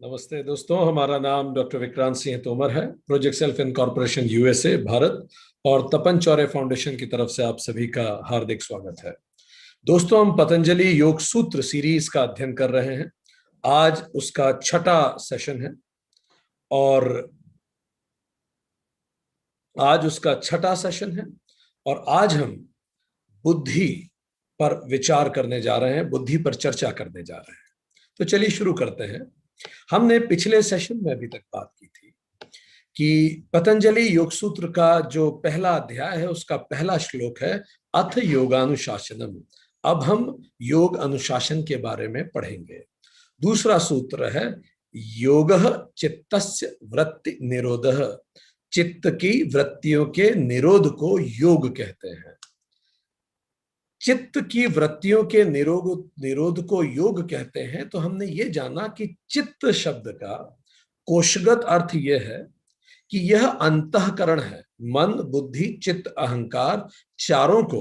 नमस्ते दोस्तों, हमारा नाम डॉक्टर विक्रांत सिंह तोमर है। Project self incorporation USA Bharat और तपन चौरे फाउंडेशन की तरफ से आप सभी का हार्दिक स्वागत है। दोस्तों, हम पतंजलि योग सूत्र सीरीज का अध्ययन कर रहे हैं। आज उसका छठा सेशन है और आज हम बुद्धि पर विचार करने जा रहे हैं, बुद्धि पर चर्चा करने जा रहे हैं। तो चलिए शुरू करते हैं। हमने पिछले सेशन में अभी तक बात की थी कि पतंजलि योग सूत्र का जो पहला अध्याय है उसका पहला श्लोक है अथ योगानुशासनम। अब हम योग अनुशासन के बारे में पढ़ेंगे। दूसरा सूत्र है योगः चित्तस्य वृत्ति निरोधः। चित्त की वृत्तियों के निरोध को योग कहते हैं। चित्त की वृत्तियों के निरोध को योग कहते हैं। तो हमने ये जाना कि चित्त शब्द का कोशगत अर्थ यह है कि यह अंतःकरण है। मन, बुद्धि, चित्त, अहंकार, चारों को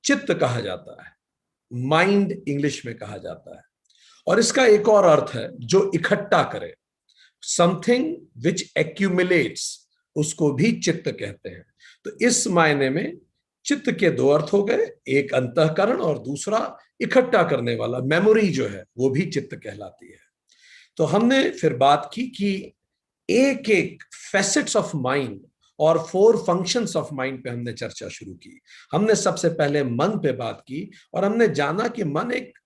चित्त कहा जाता है, माइंड इंग्लिश में कहा जाता है। और इसका एक और अर्थ है जो इकट्ठा करे, समथिंग विच एक्यूमुलेट्स, उसको भी चित्त कहते हैं। तो इस मायने में चित्त के दो अर्थ हो गए, एक अंतःकरण और दूसरा इकट्ठा करने वाला, मेमोरी जो है वो भी चित्त कहलाती है। तो हमने फिर बात की कि एक एक फैसेट्स ऑफ माइंड और 4 फंक्शंस ऑफ माइंड पे हमने चर्चा शुरू की। हमने सबसे पहले मन पे बात की और हमने जाना कि मन एक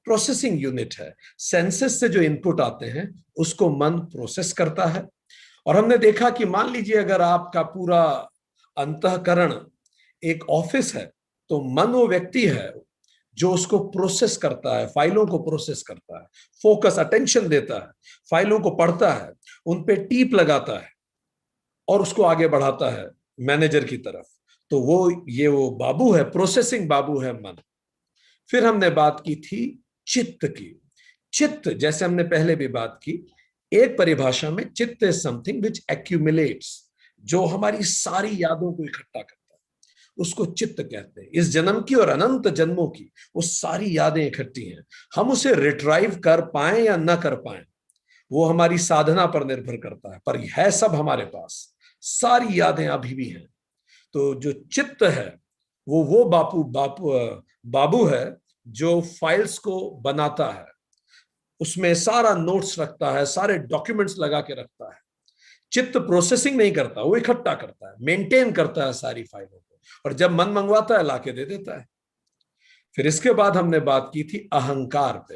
प्रोसेसिंग यूनिट है। सेंसेस से जो इनपुट आते हैं उसको मन प्रोसेस करता है। और हमने देखा कि मान लीजिए अगर आपका पूरा अंतःकरण एक ऑफिस है तो मन वो व्यक्ति है जो उसको प्रोसेस करता है, फाइलों को प्रोसेस करता है, फोकस अटेंशन देता है, फाइलों को पढ़ता है, उन पे टीप लगाता है और उसको आगे बढ़ाता है मैनेजर की तरफ। तो वो बाबू है, प्रोसेसिंग बाबू है मन। फिर हमने बात की थी चित्त की। चित्त, जैसे हमने पहले भी बात की, एक परिभाषा में चित्त इज समथिंग विच एक्यूमुलेट्स, जो हमारी सारी यादों को इकट्ठा करता है, उसको चित्त कहते हैं। इस जन्म की और अनंत जन्मों की वो सारी यादें इकट्ठी हैं। हम उसे रिट्राइव कर पाए या ना कर पाए वो हमारी साधना पर निर्भर करता है, पर है सब हमारे पास, सारी यादें अभी भी हैं। तो जो चित्त है वो बाबू है जो फाइल्स को बनाता है, उसमें सारा नोट्स रखता है, सारे डॉक्यूमेंट्स लगा के रखता है। चित्त प्रोसेसिंग नहीं करता, वो इकट्ठा करता है, मेंटेन करता है सारी फाइलों को, और जब मन मंगवाता है लाके दे देता है। फिर इसके बाद हमने बात की थी अहंकार पे।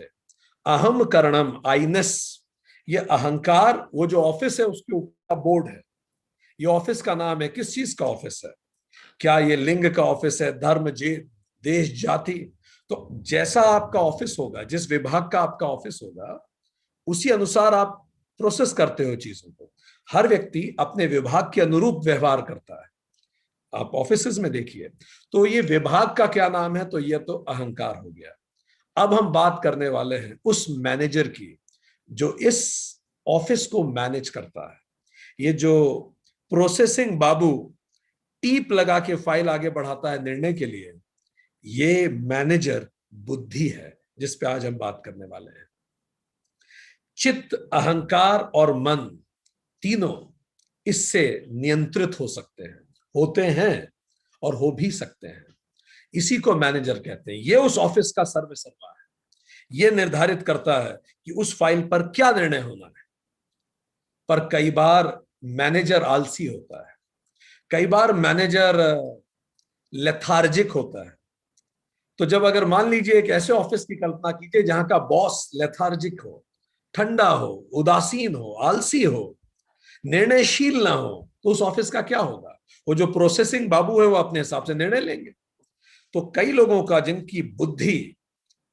अहम करणम, आईनेस, ये अहंकार, वो जो ऑफिस है उसके ऊपर बोर्ड है। ये ऑफिस का नाम है, किस चीज का ऑफिस है? क्या ये लिंग का ऑफिस है, धर्म, देश, जाति? तो जैसा आपका ऑफिस होगा, जिस विभाग का आपका ऑफिस होगा, उसी अनुसार आप प्रोसेस करते हो चीजों को। हर व्यक्ति अपने विभाग के अनुरूप व्यवहार करता है। आप ऑफिसेज में देखिए, तो ये विभाग का क्या नाम है? तो ये तो अहंकार हो गया। अब हम बात करने वाले हैं उस मैनेजर की जो इस ऑफिस को मैनेज करता है। ये जो प्रोसेसिंग बाबू टीप लगा के फाइल आगे बढ़ाता है निर्णय के लिए, ये मैनेजर बुद्धि है, जिस पे आज हम बात करने वाले हैं। चित्त, अहंकार और मन तीनों इससे नियंत्रित हो सकते हैं, होते हैं और हो भी सकते हैं। इसी को मैनेजर कहते हैं। ये उस ऑफिस का सर्वेसर्वा है। ये निर्धारित करता है कि उस फाइल पर क्या निर्णय होना है। पर कई बार मैनेजर आलसी होता है, कई बार मैनेजर लेथार्जिक होता है। तो जब अगर मान लीजिए एक ऐसे ऑफिस की कल्पना कीजिए जहां का बॉस लेथार्जिक हो, ठंडा हो, उदासीन हो, आलसी हो, निर्णयशील ना हो, तो उस ऑफिस का क्या होगा? वो जो प्रोसेसिंग बाबू है वो अपने हिसाब से निर्णय लेंगे। तो कई लोगों का जिनकी बुद्धि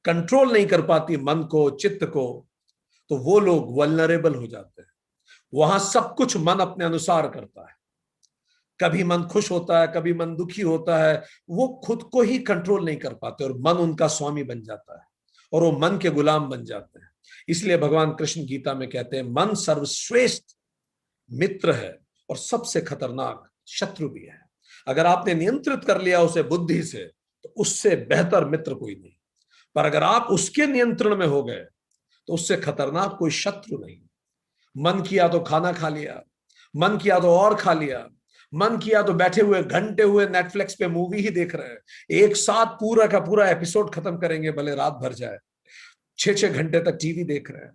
कंट्रोल नहीं कर पाती मन को, चित्त को, तो वो लोग वल्नरेबल हो जाते हैं। वहां सब कुछ मन अपने अनुसार करता है। कभी मन खुश होता है, कभी मन दुखी होता है। वो खुद को ही कंट्रोल नहीं कर पाते और मन उनका स्वामी बन जाता है और वो मन के गुलाम बन जाते हैं। इसलिए भगवान कृष्ण गीता में कहते हैं मन सर्वश्रेष्ठ मित्र है और सबसे खतरनाक शत्रु भी है। अगर आपने नियंत्रित कर लिया उसे बुद्धि से, तो उससे बेहतर मित्र कोई नहीं। पर अगर आप उसके नियंत्रण में हो गए तो उससे खतरनाक कोई शत्रु नहीं। मन किया तो खाना खा लिया, मन किया तो और खा लिया, मन किया तो बैठे हुए घंटे हुए नेटफ्लिक्स पे मूवी ही देख रहे हैं, एक साथ पूरा का पूरा एपिसोड खत्म करेंगे भले रात भर जाए, 6-6 घंटे तक टीवी देख रहे हैं।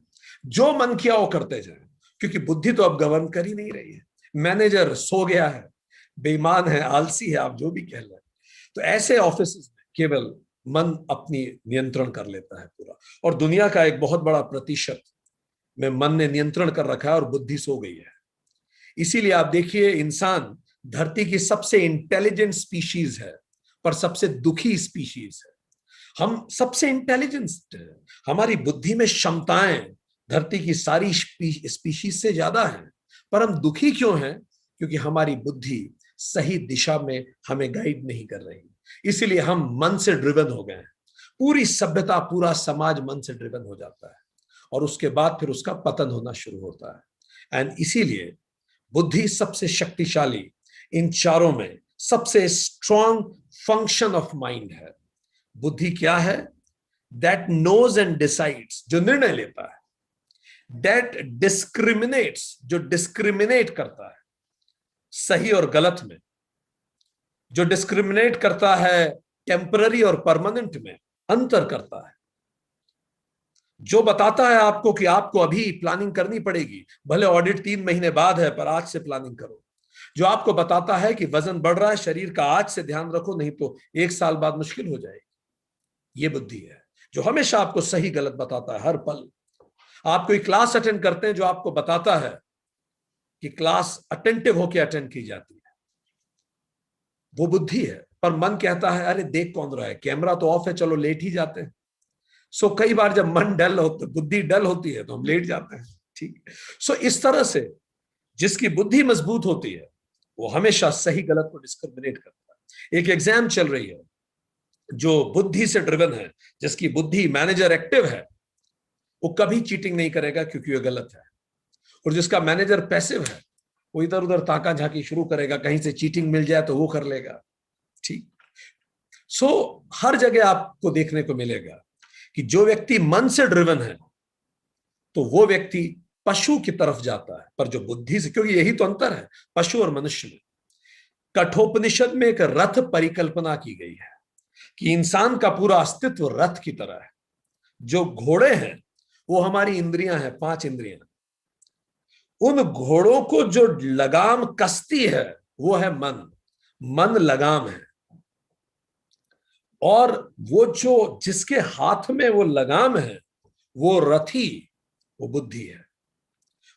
जो मन किया वो करते जाए, क्योंकि बुद्धि तो अब गवर्न कर ही नहीं रही है। मैनेजर सो गया है, बेईमान है, आलसी है, आप जो भी कह लें। तो ऐसे ऑफिस में केवल मन अपनी नियंत्रण कर लेता है पूरा, और दुनिया का एक बहुत बड़ा प्रतिशत में मन ने नियंत्रण कर रखा है और बुद्धि सो गई है। इसीलिए आप देखिए, इंसान धरती की सबसे इंटेलिजेंट स्पीशीज है, पर सबसे दुखी स्पीशीज है। हम सबसे इंटेलिजेंट है, हमारी बुद्धि में क्षमताएं धरती की सारी स्पीशीज से ज्यादा हैं, पर हम दुखी क्यों हैं? क्योंकि हमारी बुद्धि सही दिशा में हमें गाइड नहीं कर रही। इसीलिए हम मन से ड्रिवन हो गए हैं। पूरी सभ्यता, पूरा समाज मन से ड्रिवन हो जाता है, और उसके बाद फिर उसका पतन होना शुरू होता है। एंड इसीलिए बुद्धि सबसे शक्तिशाली, इन चारों में सबसे स्ट्रॉन्ग फंक्शन ऑफ माइंड है। बुद्धि क्या है? दैट नोज एंड डिसाइड्स, जो निर्णय लेता है। दैट डिस्क्रिमिनेट्स, जो डिस्क्रिमिनेट करता है सही और गलत में, जो डिस्क्रिमिनेट करता है टेम्पररी और परमानेंट में, अंतर करता है। जो बताता है आपको कि आपको अभी प्लानिंग करनी पड़ेगी, भले ऑडिट 3 महीने बाद है, पर आज से प्लानिंग करो। जो आपको बताता है कि वजन बढ़ रहा है शरीर का, आज से ध्यान रखो, नहीं तो 1 साल बाद मुश्किल हो जाएगी। ये बुद्धि है जो हमेशा आपको सही गलत बताता है हर पल। आप कोई क्लास अटेंड करते हैं, जो आपको बताता है कि क्लास अटेंटिव होकर अटेंड की जाती है, वो बुद्धि है। पर मन कहता है अरे देख कौन रहा है, कैमरा तो ऑफ है, चलो लेट ही जाते हैं। सो कई बार जब मन डल होता, बुद्धि डल होती है, तो हम लेट जाते हैं। ठीक। सो इस तरह से जिसकी बुद्धि मजबूत होती है वो हमेशा सही गलत को डिस्क्रिमिनेट करता है। एक एग्जाम चल रही है, जो बुद्धि से ड्रिवन है, जिसकी बुद्धि मैनेजर एक्टिव है, वो कभी चीटिंग नहीं करेगा क्योंकि वो गलत है। और जिसका मैनेजर पैसिव है, वो इधर उधर ताका झाकी शुरू करेगा, कहीं से चीटिंग मिल जाए तो वो कर लेगा। ठीक। सो हर जगह आपको देखने को मिलेगा कि जो व्यक्ति मन से ड्रिवन है तो वो व्यक्ति पशु की तरफ जाता है, पर जो बुद्धि से, क्योंकि यही तो अंतर है पशु और मनुष्य में। कठोपनिषद में एक रथ परिकल्पना की गई है कि इंसान का पूरा अस्तित्व रथ की तरह है। जो घोड़े हैं वो हमारी इंद्रियां हैं, 5 इंद्रियां। उन घोड़ों को जो लगाम कसती है वो है मन। मन लगाम है, और वो जो जिसके हाथ में वो लगाम है वो रथी, वो बुद्धि है।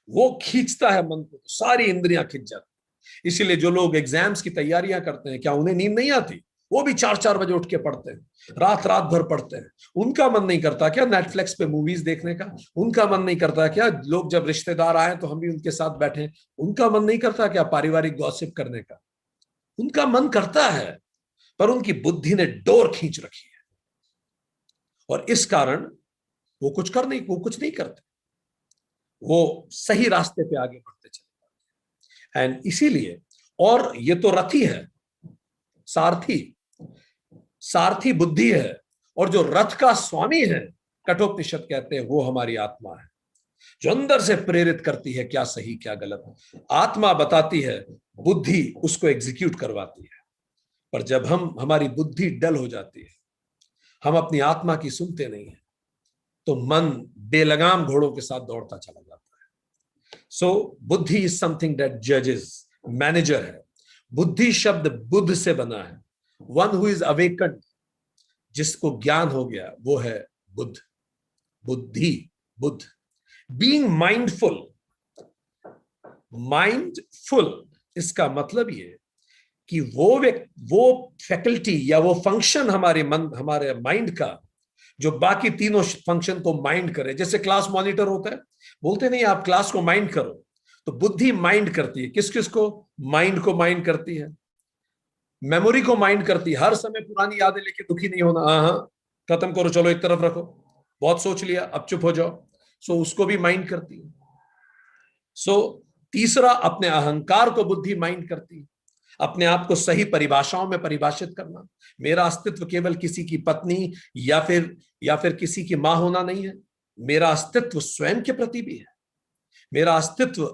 वो खींचता है मन को, सारी इंद्रियां खींच जाती। इसीलिए जो लोग एग्जाम्स की तैयारियां करते हैं, क्या उन्हें नींद नहीं आती? वो भी 4-4 बजे उठ के पढ़ते हैं, रात रात भर पढ़ते हैं। उनका मन नहीं करता क्या नेटफ्लिक्स पे मूवीज देखने का? उनका मन नहीं करता क्या लोग जब रिश्तेदार आए तो हम भी उनके साथ बैठे? उनका मन नहीं करता क्या पारिवारिक गॉसिप करने का? उनका मन करता है, पर उनकी बुद्धि ने डोर खींच रखी है, और इस कारण वो कुछ नहीं करते। वो सही रास्ते पे आगे बढ़ते चले जाते हैं। एंड इसीलिए, और ये तो रथी है, सारथी, सारथी बुद्धि है, और जो रथ का स्वामी है, कठोपनिषद कहते हैं, वो हमारी आत्मा है, जो अंदर से प्रेरित करती है क्या सही क्या गलत। आत्मा बताती है, बुद्धि उसको एग्जीक्यूट करवाती है। पर जब हमारी बुद्धि डल हो जाती है, हम अपनी आत्मा की सुनते नहीं है, तो मन बेलगाम घोड़ों के साथ दौड़ता चला जाता है। सो बुद्धि इज समथिंग दैट जजेस, मैनेजर है। बुद्धि शब्द बुद्ध से बना है, वन हु इज अवेकन, जिसको ज्ञान हो गया, वो है बुद्ध। बुद्धि, बुद्ध। बीइंग माइंडफुल, माइंडफुल इसका मतलब ये कि वो फैकल्टी या वो फंक्शन हमारे माइंड का, जो बाकी तीनों फंक्शन को माइंड करे। जैसे क्लास मॉनिटर होता है, बोलते नहीं आप क्लास को माइंड करो, तो बुद्धि माइंड करती है। किस किस को? माइंड को माइंड करती है, मेमोरी को माइंड करती है। हर समय पुरानी यादें लेके दुखी नहीं होना, हाँ हाँ खत्म करो, चलो एक तरफ रखो, बहुत सोच लिया अब चुप हो जाओ। सो उसको भी माइंड करती है। सो तीसरा, अपने अहंकार को बुद्धि माइंड करती है। अपने आप को सही परिभाषाओं में परिभाषित करना। मेरा अस्तित्व केवल किसी की पत्नी या फिर किसी की मां होना नहीं है। मेरा अस्तित्व स्वयं के प्रति भी है। मेरा अस्तित्व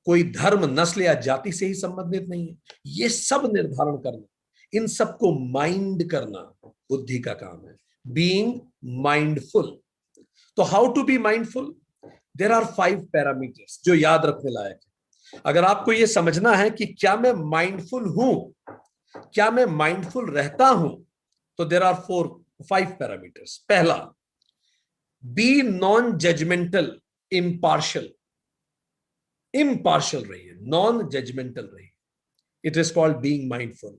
कोई धर्म, नस्ल या जाति से ही संबंधित नहीं है। ये सब निर्धारण करना, इन सबको माइंड करना बुद्धि का काम है। Being mindful. तो how to be mindful? There are 5 parameters जो याद रखने लायक है। अगर आपको यह समझना है कि क्या मैं माइंडफुल हूं, क्या मैं माइंडफुल रहता हूं, तो देयर आर 5 पैरामीटर्स। पहला, be non judgmental, impartial. Impartial रहिए, नॉन जजमेंटल रहिए। It is called being mindful.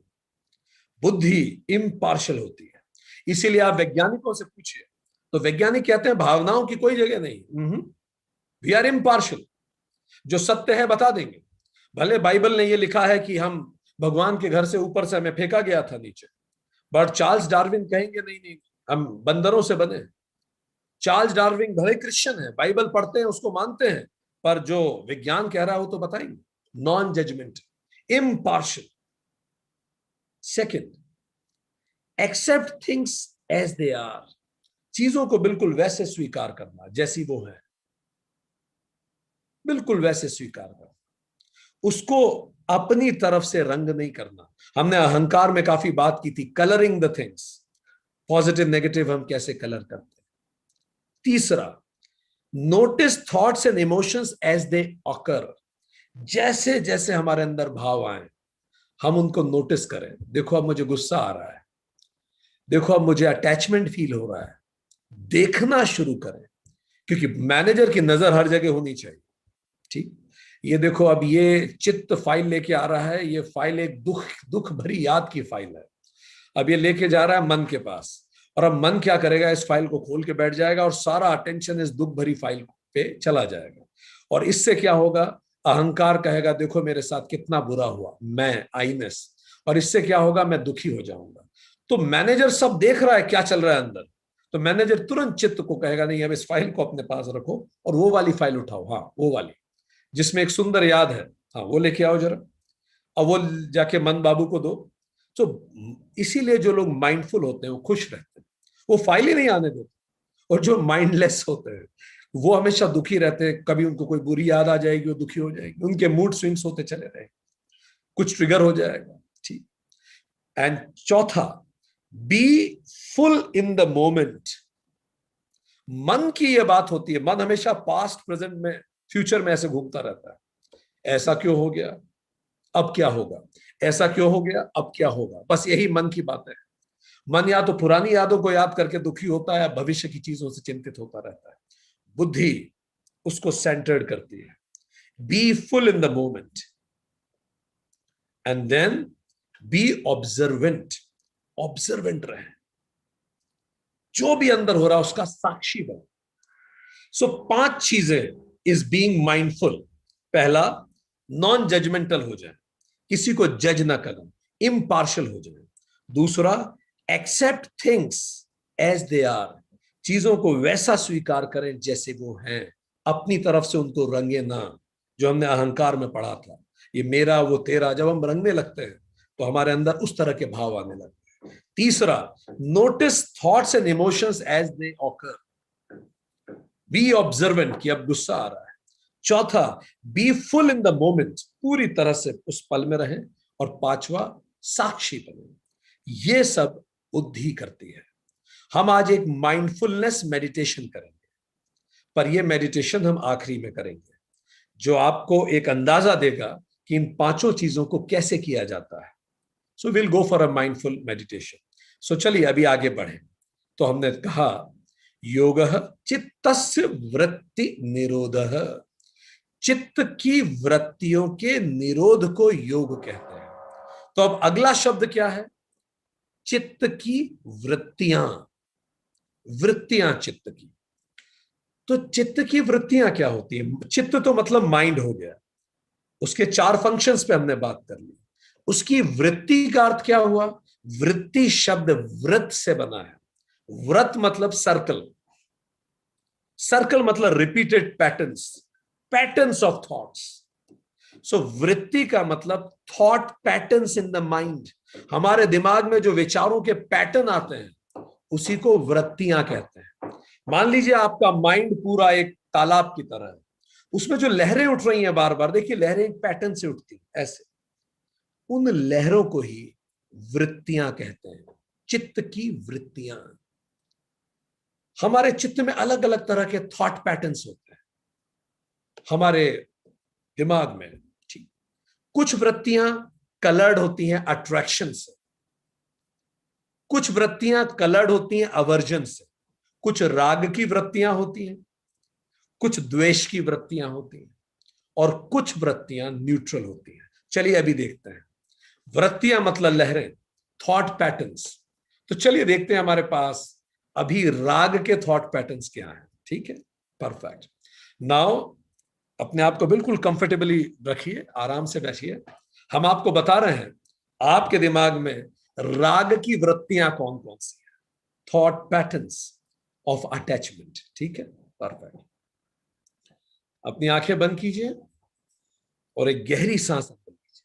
बुद्धि इम्पार्शियल होती है। इसीलिए आप वैज्ञानिकों से पूछिए तो वैज्ञानिक कहते हैं भावनाओं की कोई जगह नहीं, वी आर इम्पार्शियल। जो सत्य है बता देंगे। भले बाइबल ने यह लिखा है कि हम भगवान के घर से ऊपर से हमें फेंका गया था नीचे, बट चार्ल्स डार्विन कहेंगे नहीं नहीं, हम बंदरों से बने। चार्ल्स डार्विन भले क्रिश्चियन है, बाइबल पढ़ते हैं, उसको मानते हैं, पर जो विज्ञान कह रहा है वो तो बताएंगे। Non judgement, impartial. Second, accept things as they are. चीजों को बिल्कुल वैसे स्वीकार करना जैसी वो है, बिल्कुल वैसे स्वीकार करना, उसको अपनी तरफ से रंग नहीं करना। हमने अहंकार में काफी बात की थी, colouring the things. Positive negative हम कैसे कलर करते हैं। तीसरा, notice thoughts and emotions as they occur. जैसे जैसे हमारे अंदर भाव आए हम उनको नोटिस करें। देखो अब मुझे गुस्सा आ रहा है, देखो अब मुझे अटैचमेंट फील हो रहा है। देखना शुरू करें, क्योंकि मैनेजर की नजर हर जगह होनी चाहिए। ठीक, ये देखो अब ये चित्त फाइल लेके आ रहा है, ये फाइल एक दुख दुख भरी याद की फाइल है। अब ये लेके जा रहा है मन के पास, और अब मन क्या करेगा, इस फाइल को खोल के बैठ जाएगा और सारा अटेंशन इस दुख भरी फाइल पे चला जाएगा। और इससे क्या होगा, अहंकार कहेगा देखो मेरे साथ कितना बुरा हुआ, मैं आईनेस। और इससे क्या होगा, मैं दुखी हो जाऊंगा। तो मैनेजर सब देख रहा है क्या चल रहा है अंदर, तो मैनेजर तुरंत चित्त को कहेगा नहीं अब इस फाइल को अपने पास रखो और वो वाली फाइल उठाओ, हाँ वो वाली जिसमें एक सुंदर याद है, हाँ वो लेके आओ जरा, अब वो जाके मन बाबू को दो। तो इसीलिए जो लोग माइंडफुल होते हैं वो खुश रहते हैं, वो फाइल ही नहीं आने देते। और जो माइंडलेस होते हैं वो हमेशा दुखी रहते हैं। कभी उनको कोई बुरी याद आ जाएगी, वो दुखी हो जाएगी, उनके मूड स्विंग्स होते चले रहेंगे, कुछ ट्रिगर हो जाएगा। ठीक। एंड चौथा, be full in the moment. मन की यह बात होती है, मन हमेशा पास्ट, प्रेजेंट में, फ्यूचर में ऐसे घूमता रहता है। ऐसा क्यों हो गया, अब क्या होगा, ऐसा क्यों हो गया, अब क्या होगा, बस यही मन की बात है। मन या तो पुरानी यादों को याद करके दुखी होता है, या भविष्य की चीजों से चिंतित होता रहता है। बुद्धि उसको सेंटर्ड करती है। Be full in the moment and then be observant. Observant रहे, जो भी अंदर हो रहा है उसका साक्षी बने। सो 5 चीजें इज बीइंग माइंडफुल। पहला, नॉन जजमेंटल हो जाए, किसी को जज ना करें, इम्पार्शियल हो जाए। दूसरा, accept things as they are. चीजों को वैसा स्वीकार करें जैसे वो हैं, अपनी तरफ से उनको रंगे ना। जो हमने अहंकार में पढ़ा था, ये मेरा वो तेरा, जब हम रंगने लगते हैं तो हमारे अंदर उस तरह के भाव आने लगते हैं। तीसरा, notice thoughts and emotions as they occur. Be observant कि अब गुस्सा आ रहा है। चौथा, be full in the moment, पूरी तरह से उस पल में रहें। और पांचवा, साक्षी बने। ये सब बुद्धि करती है। हम आज एक माइंडफुलनेस मेडिटेशन करेंगे, पर यह मेडिटेशन हम आखिरी में करेंगे, जो आपको एक अंदाजा देगा कि इन 5 चीजों को कैसे किया जाता है। So will go for a mindful meditation. सो चलिए अभी आगे बढ़े। तो हमने कहा योगः चित्तस्य वृत्ति निरोधः। चित्त की वृत्तियों के निरोध को योग कहते हैं। तो अब अगला शब्द क्या है, चित्त की वृत्तियां। वृत्तियां चित्त की। तो चित्त की वृत्तियां क्या होती है? चित्त तो मतलब माइंड हो गया, उसके 4 फंक्शंस पे हमने बात कर ली। उसकी वृत्ति का अर्थ क्या हुआ? वृत्ति शब्द वृत्त से बना है। व्रत मतलब सर्कल, सर्कल मतलब repeated patterns, patterns of thoughts. So वृत्ति का मतलब thought patterns in the mind. हमारे दिमाग में जो विचारों के पैटर्न आते हैं उसी को वृत्तियां कहते हैं। मान लीजिए आपका माइंड पूरा एक तालाब की तरह है, उसमें जो लहरें उठ रही हैं बार बार, देखिए लहरें एक पैटर्न से उठती हैं ऐसे, उन लहरों को ही वृत्तियां कहते हैं, चित्त की वृत्तियां। हमारे चित्त में अलग अलग तरह के थॉट पैटर्न्स होते हैं हमारे दिमाग में, ठीक। कुछ वृत्तियां कलर्ड होती हैं अट्रैक्शन से, कुछ वृत्तियां कलर्ड होती हैं अवर्जन से, कुछ राग की वृत्तियां होती हैं, कुछ द्वेष की वृत्तियां होती हैं, और कुछ वृत्तियां न्यूट्रल होती हैं। चलिए अभी देखते हैं। वृत्तियां मतलब लहरें, थॉट पैटर्न्स। तो चलिए देखते हैं हमारे पास अभी राग के थॉट पैटर्न्स क्या हैं, ठीक है। परफेक्ट। नाउ अपने आप को बिल्कुल कंफर्टेबली रखिए, आराम से बैठिए। हम आपको बता रहे हैं आपके दिमाग में राग की वृत्तियां कौन कौन सी हैं, थॉट पैटर्न्स ऑफ अटैचमेंट, ठीक है। परफेक्ट। अपनी आंखें बंद कीजिए और एक गहरी सांस अंदर लीजिए।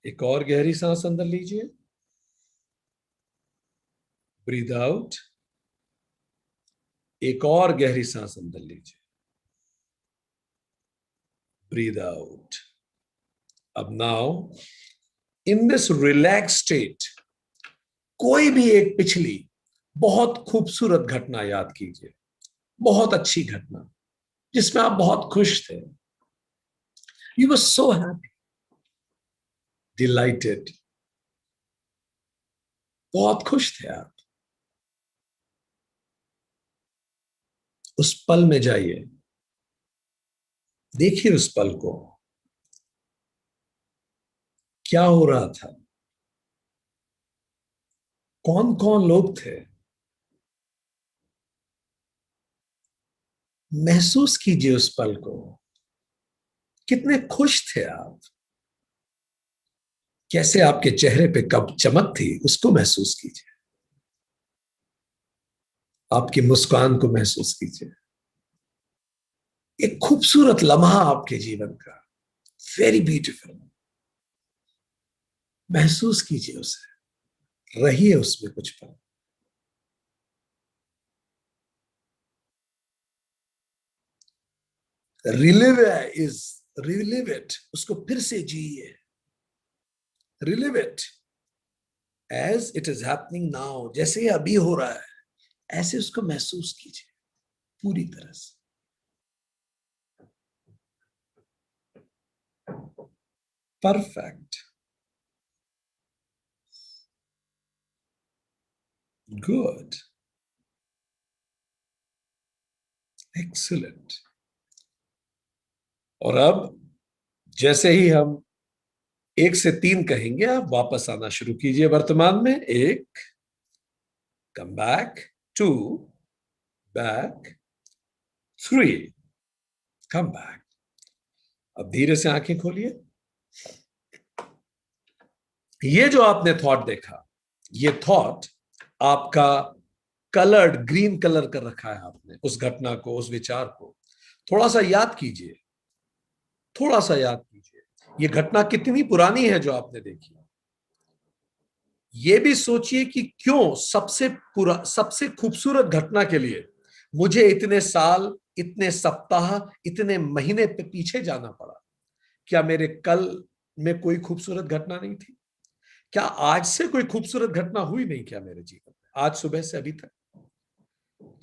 एक और गहरी सांस अंदर लीजिए, ब्रीद आउट। एक और गहरी सांस अंदर लीजिए, ब्रीद आउट। अब now in this relax state कोई भी एक पिछली बहुत खूबसूरत घटना याद कीजिए, बहुत अच्छी घटना जिसमें आप बहुत खुश थे, you were so happy, dilated, बहुत खुश थे आप। उस पल में जाइए, देखिए उस पल को, क्या हो रहा था, कौन कौन लोग थे, महसूस कीजिए उस पल को, कितने खुश थे आप, कैसे आपके चेहरे पे कब चमक थी उसको महसूस कीजिए, आपकी मुस्कान को महसूस कीजिए। एक खूबसूरत लम्हा आपके जीवन का, वेरी ब्यूटीफुल, महसूस कीजिए उसे, रहिए उसमें कुछ पल। रिलिव इज रिलिव इट, उसको फिर से जिए, relive it as it is happening now, जैसे ये अभी हो रहा है ऐसे उसको महसूस कीजिए पूरी तरह से। Perfect, good, excellent. और अब जैसे ही हम 1 से 3 कहेंगे आप वापस आना शुरू कीजिए वर्तमान में। 1, come back, 2, back, 3, come back. अब धीरे से आंखें खोलिए। ये जो आपने थॉट देखा, ये थॉट आपका कलर्ड ग्रीन कलर कर रखा है आपने, उस घटना को, उस विचार को थोड़ा सा याद कीजिए, थोड़ा सा याद कीजिए ये घटना कितनी पुरानी है जो आपने देखी। ये भी सोचिए कि क्यों सबसे खूबसूरत घटना के लिए मुझे इतने साल, इतने सप्ताह, इतने महीने पे पीछे जाना पड़ा। क्या मेरे कल में कोई खूबसूरत घटना नहीं थी? क्या आज से कोई खूबसूरत घटना हुई नहीं क्या मेरे जीवन में, आज सुबह से अभी तक?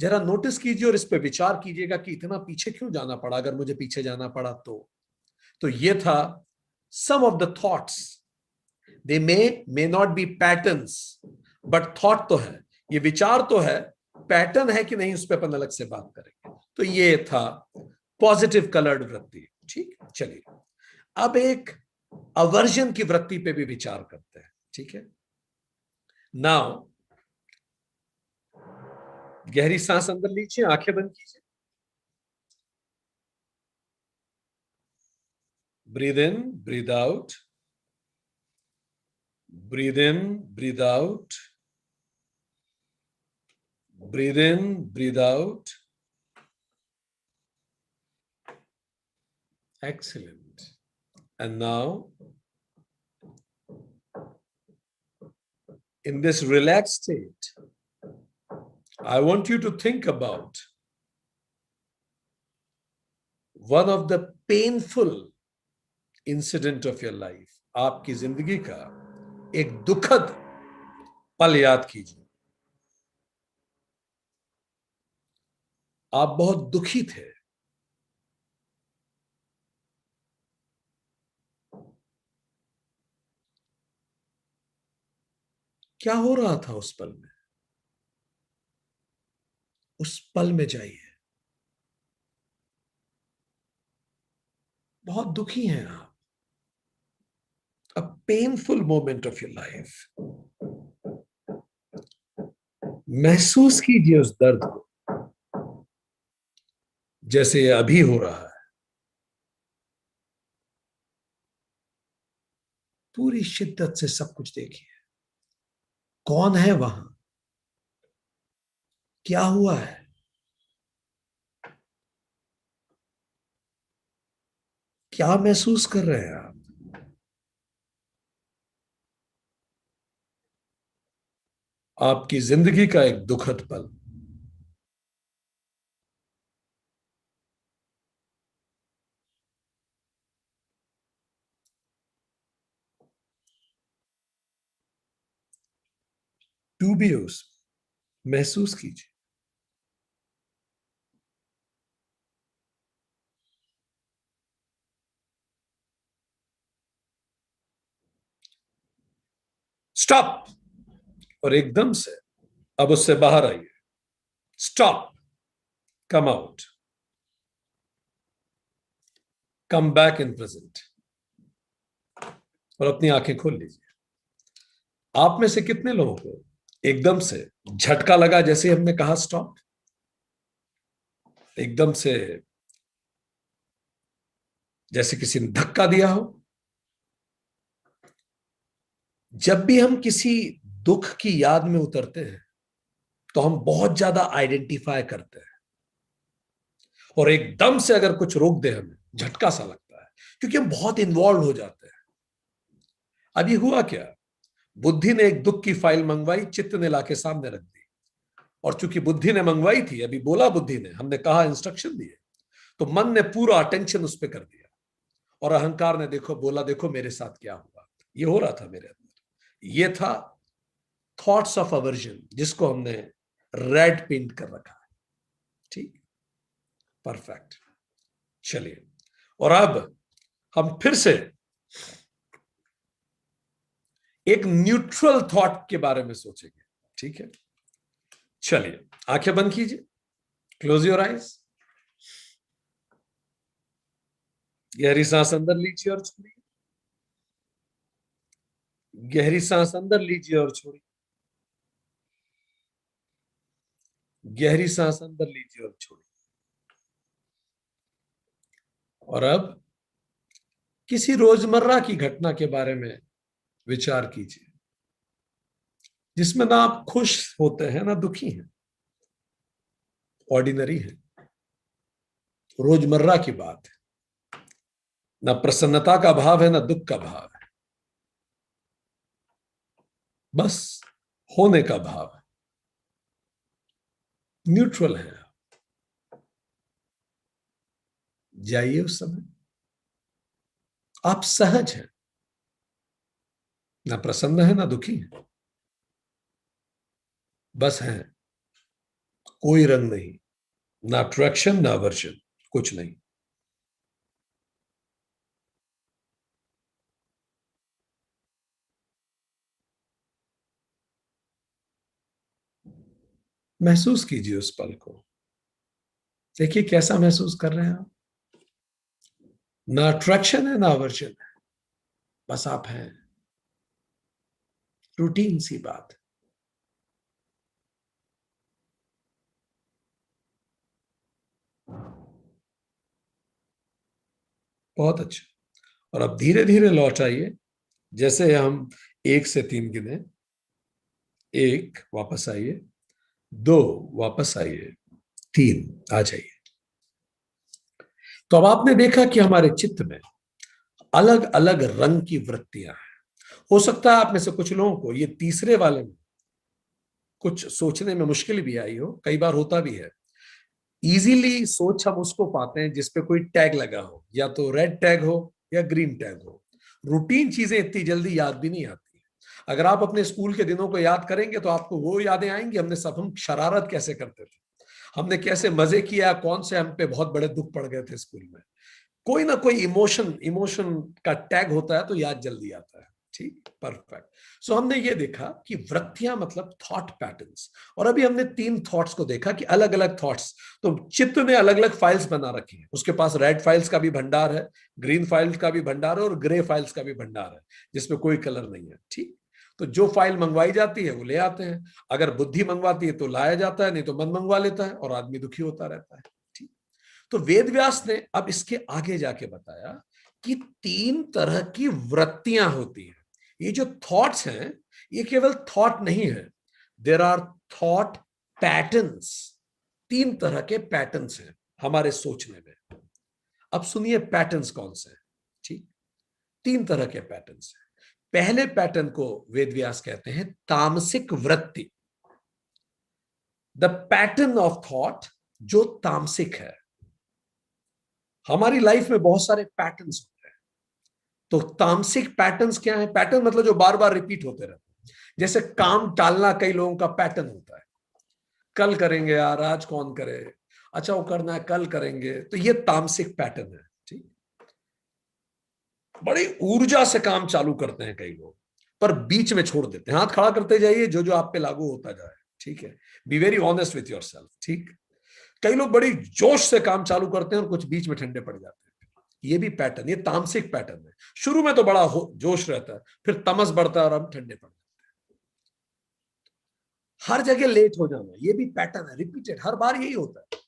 जरा नोटिस कीजिए और इस पे विचार कीजिएगा कि इतना पीछे क्यों जाना पड़ा, अगर मुझे पीछे जाना पड़ा तो ये था sum of the thoughts. They may not be patterns, but thought तो है, ये विचार तो है, पैटर्न है कि नहीं उस पर अपन अलग से बात करेंगे। तो ये था पॉजिटिव कलर्ड वृत्ति, ठीक। चलिए अब एक अवर्जन की वृत्ति पे भी विचार करते हैं, ठीक है। नाउ गहरी सांस अंदर लीजिए, आंखें बंद कीजिए, breathe in, breathe out, breathe in, breathe out, breathe in, breathe out, excellent. And now in this relaxed state I want you to think about one of the painful incident of your life. आपकी जिंदगी का एक दुखद पल याद कीजिए। आप बहुत दुखी थे, क्या हो रहा था उस पल में? उस पल में जाइए। बहुत दुखी हैं आप, a painful moment of your life. महसूस कीजिए उस दर्द को जैसे ये अभी हो रहा है। पूरी शिद्दत से सब कुछ देखिए। कौन है वहां? क्या हुआ है? क्या महसूस कर रहे हैं आप? आपकी जिंदगी का एक दुखद पल। डूबिए उस, महसूस कीजिए। स्टॉप। और एकदम से अब उससे बाहर आइए। Stop, come out, come back in present. और अपनी आंखें खोल लीजिए। आप में से कितने लोगों को एकदम से झटका लगा जैसे हमने कहा स्टॉप? एकदम से जैसे किसी ने धक्का दिया हो। जब भी हम किसी दुख की याद में उतरते हैं तो हम बहुत ज्यादा आइडेंटिफाई करते हैं, और एकदम से अगर कुछ रोक दे हमें झटका सा लगता है, क्योंकि हम बहुत इन्वॉल्व हो जाते हैं। अभी हुआ क्या? बुद्धि ने एक दुख की फाइल मंगवाई, चित्त ने लाके सामने रख दी। और चूंकि बुद्धि ने मंगवाई थी, अभी बोला बुद्धि ने, हमने कहा, इंस्ट्रक्शन दिए, तो मन ने पूरा अटेंशन उस पर कर दिया। और अहंकार ने देखो बोला, देखो मेरे साथ क्या हुआ। ये हो रहा था मेरे अंदर। ये था थॉट्स ऑफ अवर्जन, जिसको हमने रेड पेंट कर रखा है। ठीक, परफेक्ट। चलिए, और अब हम फिर से एक न्यूट्रल थॉट के बारे में सोचेंगे। ठीक है, चलिए आंखें बंद कीजिए। Close your eyes. गहरी सांस अंदर लीजिए और छोड़िए। गहरी सांस अंदर लीजिए और छोड़िए। गहरी सांस अंदर लीजिए और छोड़िए। और अब किसी रोजमर्रा की घटना के बारे में विचार कीजिए जिसमें ना आप खुश होते हैं ना दुखी हैं। ऑर्डिनरी है, रोजमर्रा की बात है। ना प्रसन्नता का भाव है ना दुख का भाव है, बस होने का भाव है। न्यूट्रल है। जाइए उस समय। आप सहज हैं, ना प्रसन्न है ना दुखी है, बस हैं। कोई रंग नहीं, ना अट्रैक्शन ना अवर्जन, कुछ नहीं। महसूस कीजिए उस पल को। देखिए कैसा महसूस कर रहे हैं आप। ना अट्रैक्शन है ना अवर्जन है, बस आप हैं। रूटीन सी बात। बहुत अच्छा। और अब धीरे धीरे लौट आइए। जैसे हम 1 से 3 गिने। 1, वापस आइए। 2, वापस आइए। 3, आ जाइए। तो अब आपने देखा कि हमारे चित्त में अलग अलग रंग की वृत्तियां हैं। हो सकता है आप में से कुछ लोगों को ये तीसरे वाले में कुछ सोचने में मुश्किल भी आई हो, कई बार होता भी है। इजीली सोच हम उसको पाते हैं जिसपे कोई टैग लगा हो, या तो रेड टैग हो या ग्रीन टैग हो। रूटीन चीजें इतनी जल्दी याद भी नहीं आती। अगर आप अपने स्कूल के दिनों को याद करेंगे तो आपको वो यादें आएंगी, हम शरारत कैसे करते थे, हमने कैसे मजे किया, कौन से हम पे बहुत बड़े दुख पड़ गए थे स्कूल में। कोई ना कोई इमोशन इमोशन का टैग होता है तो याद जल्दी आता है। ठीक, परफेक्ट। सो हमने ये देखा कि वृत्तियां मतलब थॉट पैटर्न्स। और अभी हमने 3 थॉट्स को देखा कि अलग अलग थॉट्स। तो चित्त ने अलग अलग फाइल्स बना रखी हैं, उसके पास रेड फाइल्स का भी भंडार है, ग्रीन फाइल्स का भी भंडार है, और ग्रे फाइल्स का भी भंडार है जिसमें कोई कलर नहीं है। ठीक, तो जो फाइल मंगवाई जाती है वो ले आते हैं। अगर बुद्धि मंगवाती है तो लाया जाता है, नहीं तो मन मंगवा लेता है और आदमी दुखी होता रहता है। ठीक, तो वेद व्यास ने अब इसके आगे जाके बताया कि 3 तरह की वृत्तियां होती हैं। ये जो थॉट्स हैं ये केवल थॉट नहीं है, देर आर थॉट पैटर्न्स। 3 तरह के पैटर्न्स हैं हमारे सोचने में। अब सुनिए पैटर्न्स कौन से हैं। ठीक, 3 तरह के पैटर्न्स हैं। पहले पैटर्न को वेद व्यास कहते हैं तामसिक वृत्ति, द पैटर्न ऑफ थॉट जो तामसिक है। हमारी लाइफ में बहुत सारे पैटर्न्स होते हैं। तो तामसिक पैटर्न्स क्या है? पैटर्न मतलब जो बार बार रिपीट होते रहते हैं। जैसे काम टालना कई लोगों का पैटर्न होता है, कल करेंगे यार, आज कौन करे, अच्छा वो करना है कल करेंगे, तो ये तामसिक पैटर्न है। ठीक, बड़ी ऊर्जा से काम चालू करते हैं कई लोग, पर बीच में छोड़ देते हैं। हाथ खड़ा करते जाइए जो जो आप पे लागू होता जाए। ठीक है, be very honest with your self. ठीक, कई लोग बड़ी जोश से काम चालू करते हैं और कुछ बीच में ठंडे पड़ जाते हैं। ये भी पैटर्न, ये तामसिक पैटर्न है। शुरू में तो बड़ा जोश रहता है, फिर तमस बढ़ता है और हम ठंडे पड़ जाते हैं। हर जगह लेट हो जाना, ये भी पैटर्न है, रिपीटेड, हर बार यही होता है।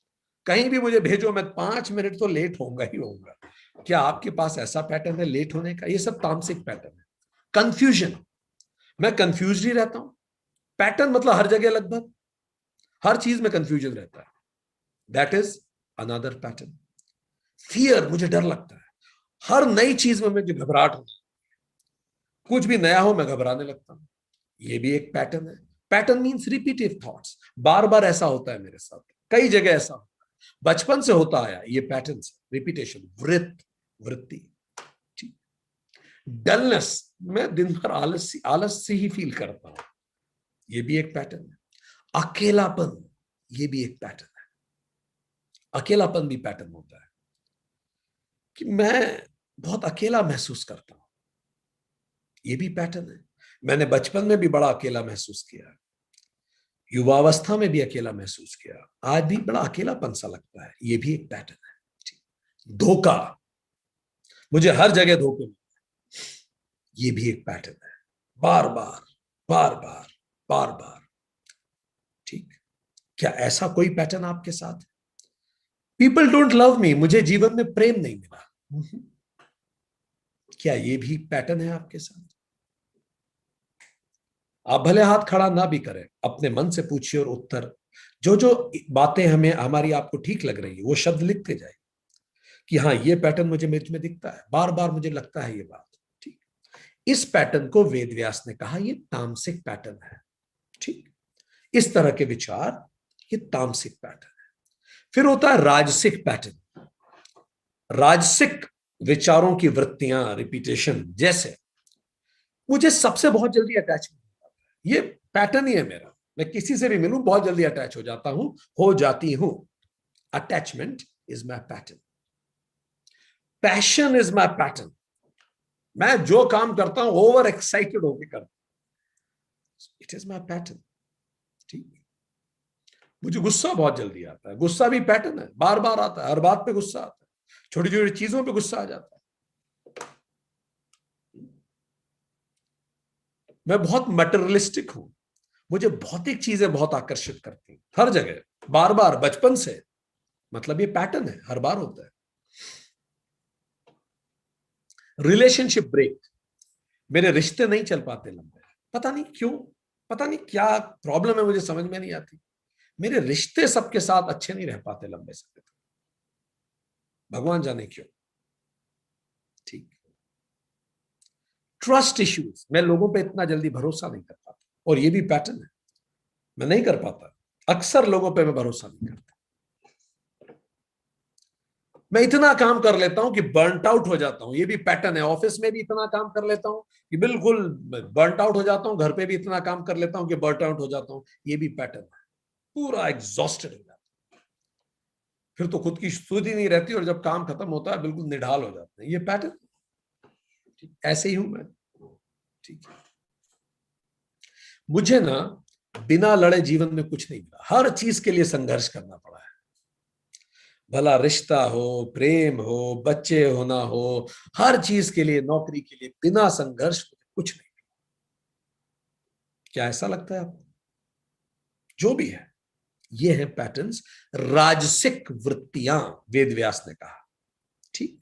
कहीं भी मुझे भेजो, मैं 5 मिनट तो लेट होऊंगा ही होऊंगा। क्या आपके पास ऐसा पैटर्न है लेट होने का? ये सब तामसिक पैटर्न है। कंफ्यूजन, मैं कंफ्यूज ही रहता हूं। पैटर्न मतलब हर जगह लगभग हर चीज में कंफ्यूजन रहता है, that is another pattern. Fear, मुझे डर लगता है, हर नई चीज में मुझे घबराहट होती है। कुछ भी नया हो मैं घबराने लगता हूं, ये भी एक पैटर्न है। पैटर्न मीन्स रिपीटिव थॉट्स, बार बार ऐसा होता है मेरे साथ, कई जगह ऐसा होता है, बचपन से होता आया, ये पैटर्न, रिपीटेशन, वृत्ति। डलनेस, मैं दिन भर आलस से ही फील करता हूं, ये भी एक पैटर्न है। अकेलापन, ये भी एक पैटर्न है। अकेलापन भी पैटर्न होता है कि मैं बहुत अकेला महसूस करता हूं, ये भी पैटर्न है। मैंने बचपन में भी बड़ा अकेला महसूस किया, युवावस्था में भी अकेला महसूस किया, आज भी बड़ा अकेलापन सा लगता है, ये भी एक पैटर्न है। धोखा, मुझे हर जगह धोखे मिलते हैं, ये भी एक पैटर्न है। बार बार बार बार बार बार। ठीक, क्या ऐसा कोई पैटर्न आपके साथ है? पीपल डोंट लव मी, मुझे जीवन में प्रेम नहीं मिला, क्या ये भी पैटर्न है आपके साथ? आप भले हाथ खड़ा ना भी करें, अपने मन से पूछिए और उत्तर, जो जो बातें हमें हमारी आपको ठीक लग रही है वो शब्द लिखते जाए कि हाँ ये पैटर्न मुझे मेरे में दिखता है, बार बार मुझे लगता है ये बात। ठीक, इस पैटर्न को वेद व्यास ने कहा ये तामसिक पैटर्न है। ठीक, इस तरह के विचार, ये तामसिक पैटर्न है। फिर होता है राजसिक पैटर्न। राजसिक विचारों की वृत्तियां, रिपीटेशन, जैसे मुझे सबसे बहुत जल्दी अटैचमेंट, ये पैटर्न ही है मेरा। मैं किसी से भी मिलूं बहुत जल्दी अटैच हो जाती हूं। Attachment is my pattern. Passion is my pattern, मैं जो काम करता हूं ओवर एक्साइटेड होकर करता हूं, इट इज माई पैटर्न। ठीक, मुझे गुस्सा बहुत जल्दी आता है, गुस्सा भी पैटर्न है, बार बार आता है, हर बात पे गुस्सा आता है, छोटी छोटी चीजों पे गुस्सा आ जाता है। मैं बहुत मटेरियलिस्टिक हूं, मुझे भौतिक चीजें बहुत आकर्षित करती हैं हर जगह, बार बार, बचपन से, मतलब ये पैटर्न है, हर बार होता है। रिलेशनशिप ब्रेक, मेरे रिश्ते नहीं चल पाते लंबे, पता नहीं क्यों, पता नहीं क्या प्रॉब्लम है, मुझे समझ में नहीं आती। मेरे रिश्ते सबके साथ अच्छे नहीं रह पाते लंबे समय तक, भगवान जाने क्यों। ठीक, ट्रस्ट इश्यूज, मैं लोगों पे इतना जल्दी भरोसा नहीं कर पाता, और ये भी पैटर्न है। मैं नहीं कर पाता, अक्सर लोगों पे मैं भरोसा नहीं करता। मैं इतना काम कर लेता हूं कि बर्नट आउट हो जाता हूं, ये भी पैटर्न है। ऑफिस में भी इतना काम कर लेता हूं कि बिल्कुल बर्नट आउट हो जाता हूं, घर पे भी इतना काम कर लेता हूं कि बर्नट आउट हो जाता हूं, ये भी पैटर्न है। पूरा एग्जॉस्टेड हो जाता हूं, फिर तो खुद की सुध ही नहीं रहती, और जब काम खत्म होता है बिल्कुल निढाल हो जाते हैं। ये पैटर्न, ऐसे ही हूं मैं। ठीक है, मुझे ना बिना लड़े जीवन में कुछ नहीं मिला, हर चीज के लिए संघर्ष करना पड़ा है। भला रिश्ता हो, प्रेम हो, बच्चे होना हो, हर चीज के लिए, नौकरी के लिए, बिना संघर्ष कुछ नहीं। क्या ऐसा लगता है आपको? जो भी है, ये है पैटर्न्स, राजसिक वृत्तियां, वेद व्यास ने कहा। ठीक।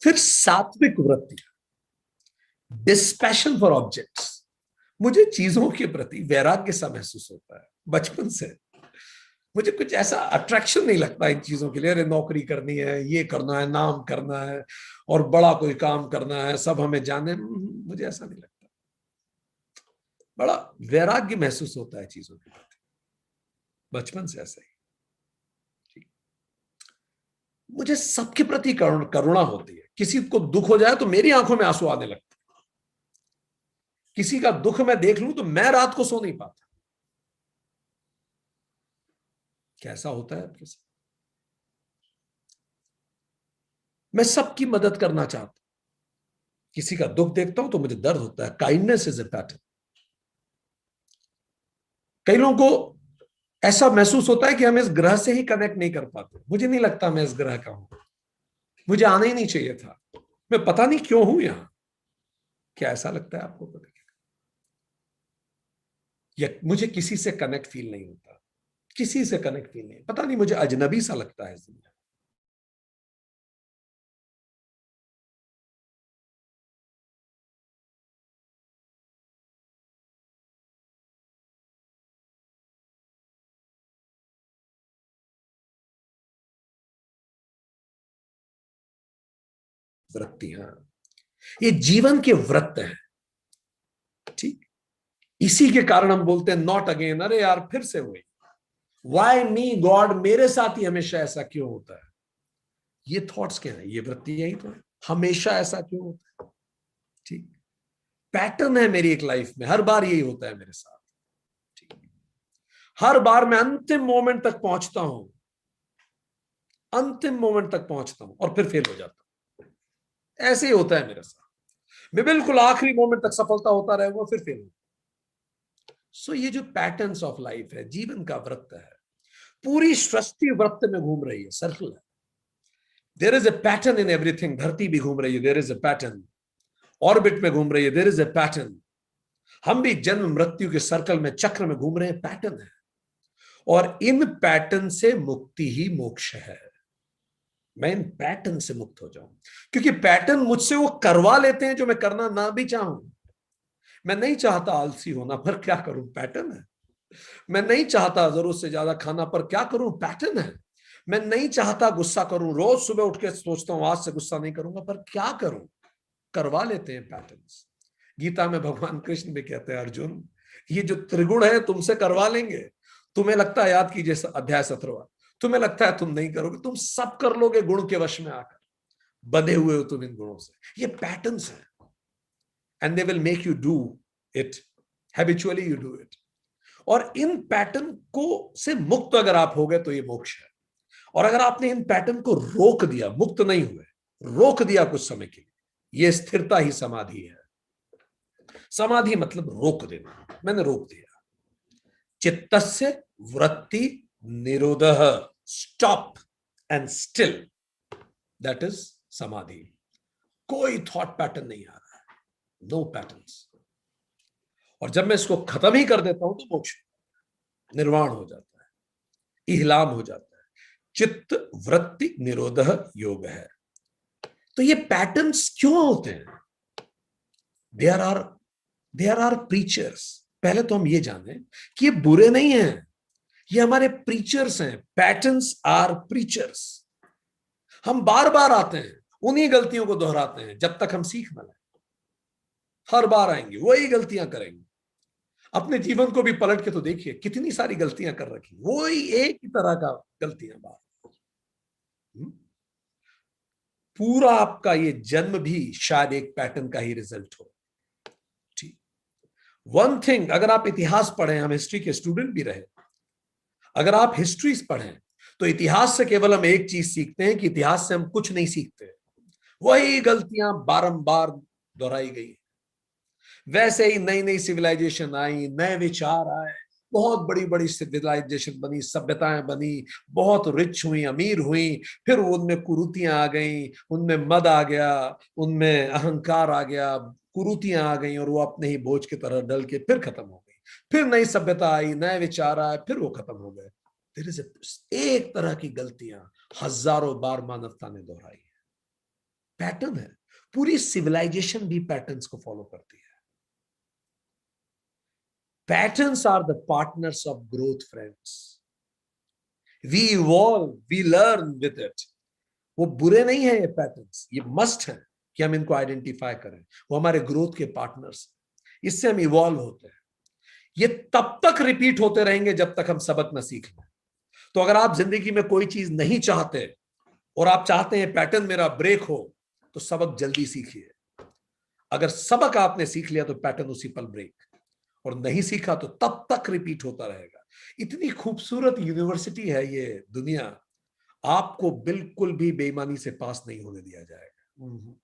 फिर सात्विक वृत्तियां, डिस्पैशन फॉर ऑब्जेक्ट्स। मुझे चीजों के प्रति वैराग्य सा महसूस होता है बचपन से। मुझे कुछ ऐसा अट्रैक्शन नहीं लगता इन चीजों के लिए। अरे नौकरी करनी है, ये करना है, नाम करना है, और बड़ा कोई काम करना है, सब हमें जाने, मुझे ऐसा नहीं लगता। बड़ा वैराग्य महसूस होता है चीजों के प्रति, बचपन से ऐसा ही। मुझे सबके प्रति करुणा होती है। किसी को दुख हो जाए तो मेरी आंखों में आंसू आने लगते। किसी का दुख मैं देख लूं तो मैं रात को सो नहीं पाता। कैसा होता है आपके साथ? मैं सबकी मदद करना चाहता हूं। किसी का दुख देखता हूं तो मुझे दर्द होता है। Kindness is a pattern. कई लोगों को ऐसा महसूस होता है कि हम इस ग्रह से ही कनेक्ट नहीं कर पाते। मुझे नहीं लगता मैं इस ग्रह का हूं, मुझे आना ही नहीं चाहिए था, मैं पता नहीं क्यों हूं यहां। क्या ऐसा लगता है आपको? पता, या मुझे किसी से कनेक्ट फील नहीं होता, किसी से कनेक्ट फील नहीं, पता नहीं, मुझे अजनबी सा लगता है इस दुनिया। वृत्तियां, ये जीवन के व्रत हैं। ठीक। इसी के कारण हम बोलते हैं नॉट अगेन। अरे यार फिर से वही, वाई मी गॉड, मेरे साथ ही हमेशा ऐसा क्यों होता है? ये थॉट्स क्या है? ये वृत्तियां ही तो है। हमेशा ऐसा क्यों होता है? ठीक। पैटर्न है मेरी एक लाइफ में, हर बार यही होता है मेरे साथ। ठीक। हर बार मैं अंतिम मोमेंट तक पहुंचता हूं, अंतिम मोमेंट तक पहुंचता हूं और फिर फेल हो जाता हूं। ऐसे ही होता है मेरे साथ। मैं बिल्कुल आखिरी मोमेंट तक सफलता होता रहेगा, फिर फेल। सो ये जो पैटर्न्स ऑफ लाइफ है, जीवन का वृत्त है, पूरी सृष्टि वृत्त में घूम रही है, सर्कल है। There is a pattern in everything. धरती भी घूम रही है, there is a pattern. Orbit में घूम रही है, देयर इज ए पैटर्न। हम भी जन्म मृत्यु के सर्कल में, चक्र में घूम रहे हैं, पैटर्न है। और इन पैटर्न से मुक्ति ही मोक्ष है। मैं इन पैटर्न से मुक्त हो जाऊं, क्योंकि पैटर्न मुझसे वो करवा लेते हैं जो मैं करना ना भी चाहूं। मैं नहीं चाहता आलसी होना, पर क्या करूं, पैटर्न है। मैं नहीं चाहता जरूरत से ज्यादा खाना, पर क्या करूं, पैटर्न है। मैं नहीं चाहता गुस्सा करूं, रोज सुबह उठ के सोचता हूं आज से गुस्सा नहीं करूंगा, पर क्या करूं, करवा लेते हैं पैटर्न्स। गीता में भगवान कृष्ण भी कहते हैं, अर्जुन ये जो त्रिगुण है तुमसे करवा लेंगे। तुम्हें लगता है, याद कीजिए अध्याय 17, तुम्हें लगता है तुम नहीं करोगे, तुम सब कर लोगे गुण के वश में आकर। बंधे हुए हो तुम इन गुणों से। ये पैटर्न्स हैं, and they will make you do it, habitually you do it. और इन पैटर्न को से मुक्त अगर आप हो गए तो ये मोक्ष है। और अगर आपने इन पैटर्न को रोक दिया, मुक्त नहीं हुए, रोक दिया कुछ समय के लिए, ये स्थिरता ही समाधि है। समाधि मतलब रोक देना। मैंने रोक दिया। चित्तस्य वृत्ति निरोधः, stop and still, that is samadhi. कोई थॉट पैटर्न नहीं आ रहा है, नो पैटर्न्स। और जब मैं इसको खत्म ही कर देता हूं तो मोक्ष, निर्वाण हो जाता है, इहलाम हो जाता है। चित्त वृत्ति निरोधः योग है। तो ये पैटर्न्स क्यों होते हैं? There are there are preachers. पहले तो हम ये जाने कि ये बुरे नहीं हैं, ये हमारे प्रीचर्स हैं। Patterns are preachers. हम बार बार आते हैं, उन्हीं गलतियों को दोहराते हैं जब तक हम सीख न लें। हर बार आएंगे, वही गलतियां करेंगे। अपने जीवन को भी पलट के तो देखिए, कितनी सारी गलतियां कर रखी, वो ही एक ही तरह का गलतियां बार। पूरा आपका ये जन्म भी शायद एक पैटर्न का ही रिजल्ट हो। ठीक, वन थिंग, अगर आप इतिहास पढ़ें, हम हिस्ट्री के स्टूडेंट भी रहे, अगर आप हिस्ट्री पढ़ें तो इतिहास से केवल हम एक चीज सीखते हैं कि इतिहास से हम कुछ नहीं सीखते, वही गलतियां बारंबार दोहराई गई। वैसे ही नई नई सिविलाइजेशन आई, नए विचार आए, बहुत बड़ी बड़ी सिविलाइजेशन बनी, सभ्यताएं बनी, बहुत रिच हुई, अमीर हुई, फिर उनमें कुरीतियां आ गई, उनमें मद आ गया, उनमें अहंकार आ गया, कुरीतियां आ गई, और वो अपने ही बोझ की तरह डल के फिर खत्म हो गई। फिर नई सभ्यता आई, नए विचार आए, फिर वो खत्म हो गए। देयर इज एक तरह की गलतियां हजारों बार मानवता ने दोहराई है। पैटर्न है, पूरी सिविलाइजेशन भी पैटर्न्स को फॉलो करती है। Patterns are the partners of growth, friends. We evolve, we learn with it. वो बुरे नहीं है ये पैटर्न्स, ये मस्ट है कि हम इनको आइडेंटिफाई करें। वो हमारे ग्रोथ के पार्टनर्स, इससे हम इवॉल्व होते हैं। ये तब तक रिपीट होते रहेंगे जब तक हम सबक न सीख लें। तो अगर आप जिंदगी में कोई चीज नहीं चाहते और आप चाहते हैं पैटर्न मेरा ब्रेक हो, तो सबक जल्दी सीखिए। अगर सबक आपने सीख लिया तो पैटर्न उसी पल ब्रेक, और नहीं सीखा तो तब तक रिपीट होता रहेगा। इतनी खूबसूरत यूनिवर्सिटी है ये दुनिया, आपको बिल्कुल भी बेईमानी से पास नहीं होने दिया जाएगा।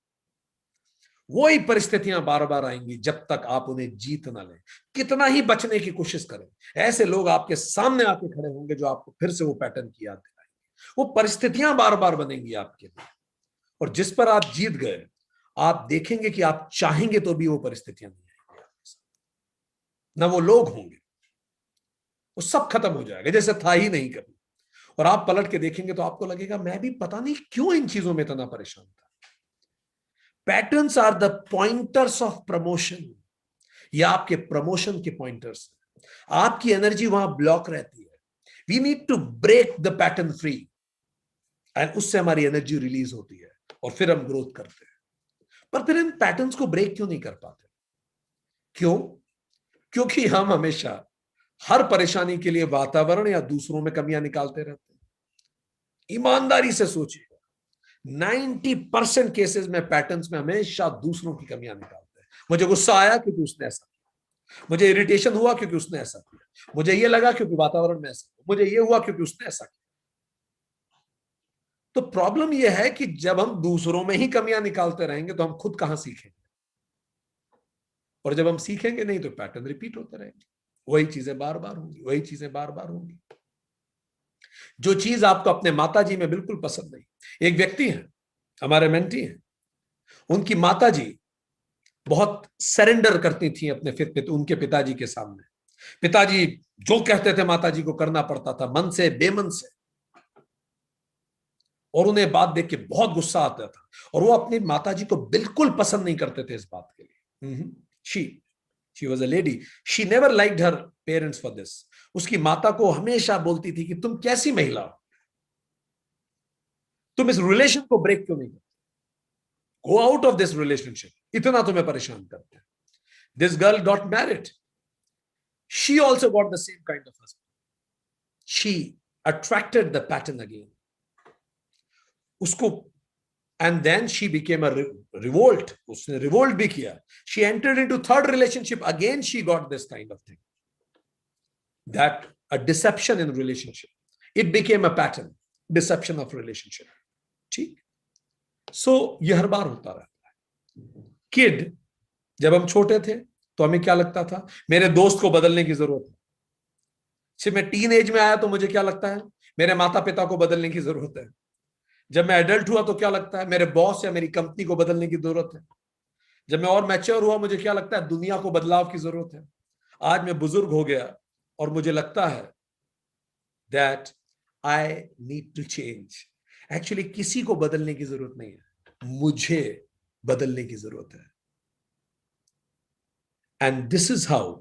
वही परिस्थितियां बार बार आएंगी जब तक आप उन्हें जीत ना लें। कितना ही बचने की कोशिश करें, ऐसे लोग आपके सामने आके खड़े होंगे जो आपको फिर से वो पैटर्न की याद दिलाएंगे। वो परिस्थितियां बार बार बनेंगी आपके लिए, और जिस पर आप जीत गए, आप देखेंगे कि आप चाहेंगे तो भी वो परिस्थितियां नहीं आएंगी आपके साथ, ना वो लोग होंगे, वो सब खत्म हो जाएगा जैसे था ही नहीं कभी। और आप पलट के देखेंगे तो आपको लगेगा मैं भी पता नहीं क्यों इन चीजों में इतना परेशान था। Patterns are the pointers of promotion, ये आपके प्रमोशन के पॉइंटर्स हैं। आपकी एनर्जी वहां ब्लॉक रहती है, we need to break the pattern free, and उससे हमारी एनर्जी रिलीज होती है और फिर हम ग्रोथ करते हैं। पर फिर इन पैटर्न्स को ब्रेक क्यों नहीं कर पाते? क्यों? क्योंकि हम हमेशा हर परेशानी के लिए वातावरण या दूसरों में कमियां निकालते रहते हैं। ईमानदारी से सोचिएगा, 90% केसेस में पैटर्न्स में हमेशा दूसरों की कमियां निकालते हैं। मुझे गुस्सा आया क्योंकि उसने ऐसा किया, मुझे इरिटेशन हुआ क्योंकि उसने ऐसा किया, मुझे ये लगा क्योंकि वातावरण में ऐसा, मुझे ये हुआ क्योंकि उसने ऐसा किया। तो प्रॉब्लम यह है कि जब हम दूसरों में ही कमियां निकालते रहेंगे तो हम खुद कहां सीखेंगे, और जब हम सीखेंगे नहीं तो पैटर्न रिपीट होते रहेंगे, वही चीजें बार बार होंगी, वही चीजें बार बार होंगी। जो चीज आपको अपने माताजी में बिल्कुल पसंद नहीं, एक व्यक्ति है हमारे मेंटी हैं, उनकी माताजी बहुत सरेंडर करती थी अपने उनके पिताजी के सामने। पिताजी जो कहते थे माताजी को करना पड़ता था, मन से बेमन से, और उन्हें बात देख के बहुत गुस्सा आता था, और वो अपनी माताजी को बिल्कुल पसंद नहीं करते थे इस बात के लिए। She was a lady, she never liked her parents for this. उसकी माता को हमेशा बोलती थी कि तुम कैसी महिला हो, तुम इस रिलेशन को ब्रेक क्यों नहीं करते, go out of this relationship, इतना तुम्हें परेशान करते हैं। This girl got married, she also got the same kind of husband, she attracted the pattern again उसको, and then she became a revolt, उसने revolt भी किया, she entered into third relationship, again she got this kind of thing, that a deception in relationship, it became a pattern, deception of relationship। ठीक, so ये हर बार होता रहता है। Kid, जब हम छोटे थे तो हमें क्या लगता था, मेरे दोस्त को बदलने की जरूरत है। जब मैं टीन एज में आया तो मुझे क्या लगता है, मेरे माता पिता को बदलने की जरूरत है। जब मैं एडल्ट हुआ तो क्या लगता है, मेरे बॉस या मेरी कंपनी को बदलने की जरूरत है। जब मैं और मैच्योर हुआ मुझे क्या लगता है, दुनिया को बदलाव की जरूरत है। आज मैं बुजुर्ग हो गया और मुझे लगता है that I need to change. Actually किसी को बदलने की जरूरत नहीं है, मुझे बदलने की जरूरत है। And this is how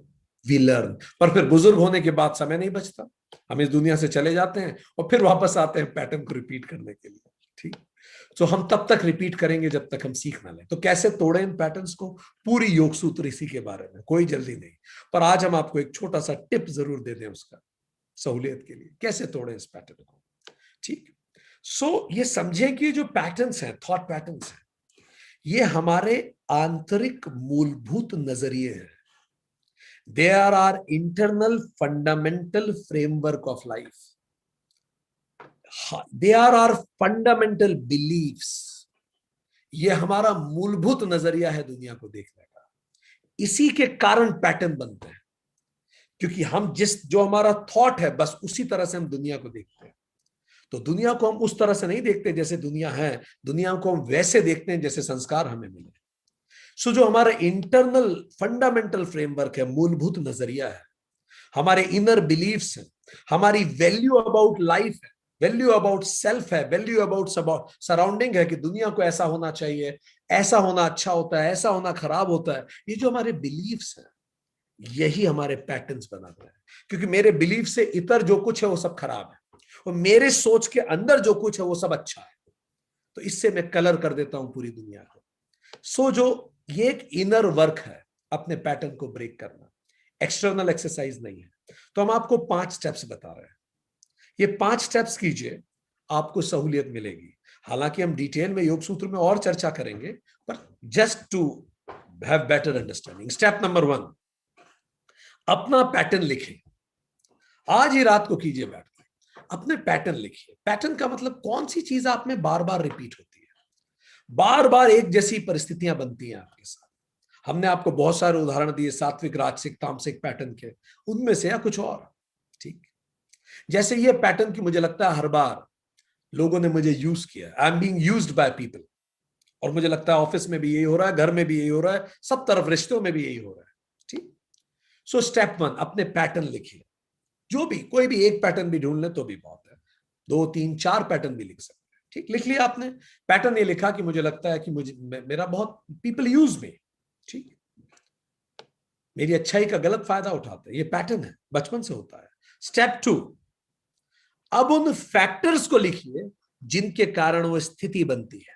we learn. पर फिर बुजुर्ग होने के बाद समय नहीं बचता, हम इस दुनिया से चले जाते हैं और फिर वापस आते हैं पैटर्न को रिपीट करने के लिए। ठीक, तो हम तब तक रिपीट करेंगे जब तक हम सीख ना लें। तो कैसे तोड़ें इन पैटर्न्स को, पूरी योग सूत्र इसी के बारे में, कोई जल्दी नहीं, पर आज हम आपको एक छोटा सा टिप जरूर दे दें उसका सहूलियत के लिए, कैसे तोड़ें इस पैटर्न को। ठीक। सो ये समझे कि जो पैटर्न्स हैं, थॉट पैटर्न्स हैं, ये हमारे आंतरिक मूलभूत नजरिए हैं। They are are internal fundamental framework of life, they are are fundamental believes. ये हमारा मूलभूत नजरिया है दुनिया को देखने का। इसी के कारण पैटर्न बनते हैं, क्योंकि हम जो हमारा थॉट है बस उसी तरह से हम दुनिया को देखते हैं। तो दुनिया को हम उस तरह से नहीं देखते जैसे दुनिया है, दुनिया को हम वैसे देखते हैं जैसे संस्कार हमें मिले। सो जो हमारा इंटरनल फंडामेंटल फ्रेमवर्क है, मूलभूत नजरिया है, हमारे इनर बिलीव्स हैं, हमारी वैल्यू अबाउट लाइफ है, वैल्यू अबाउट सेल्फ है, वैल्यू अबाउट सराउंडिंग है कि दुनिया को ऐसा होना चाहिए, ऐसा होना अच्छा होता है, ऐसा होना खराब होता है। ये जो हमारे बिलीव्स हैं, यही हमारे पैटर्न्स बनाते हैं। क्योंकि मेरे बिलीफ से इतर जो कुछ है वो सब खराब है, और मेरे सोच के अंदर जो कुछ है वो सब अच्छा है। तो इससे मैं कलर कर देता हूं पूरी दुनिया को। सो जो ये एक इनर वर्क है, अपने पैटर्न को ब्रेक करना, एक्सटर्नल एक्सरसाइज नहीं है। तो हम आपको 5 स्टेप्स बता रहे हैं। ये 5 स्टेप्स कीजिए, आपको सहूलियत मिलेगी। हालांकि हम डिटेल में योग सूत्र में और चर्चा करेंगे, पर just to have better understanding. Step number 1, अपना पैटर्न लिखें। आज ही रात को कीजिए, बैठ के अपने पैटर्न लिखिए। पैटर्न का मतलब कौन सी चीज आप में बार बार रिपीट होती है, बार बार एक जैसी परिस्थितियां बनती हैं आपके साथ। हमने आपको बहुत सारे उदाहरण दिए सात्विक, राजसिक, तामसिक पैटर्न के, उनमें से या कुछ और। ठीक। जैसे ये पैटर्न की मुझे लगता है हर बार लोगों ने मुझे यूज किया, I am being used by people, और मुझे लगता है ऑफिस में भी यही हो रहा है, घर में भी यही हो रहा है, सब तरफ रिश्तों में भी यही हो रहा है। ठीक। सो स्टेप 1, अपने पैटर्न लिखिए। जो भी, कोई भी एक पैटर्न भी ढूंढ ले तो भी बहुत है, 2 3 4 पैटर्न भी लिख सकते हैं। ठीक, लिख लिया आपने पैटर्न, ये लिखा कि मुझे लगता है कि मुझे मेरा बहुत पीपल यूज में, ठीक, मेरी अच्छाई का गलत फायदा उठाते हैं, ये पैटर्न है, बचपन से होता है। स्टेप 2, अब उन फैक्टर्स को लिखिए जिनके कारण वो स्थिति बनती है।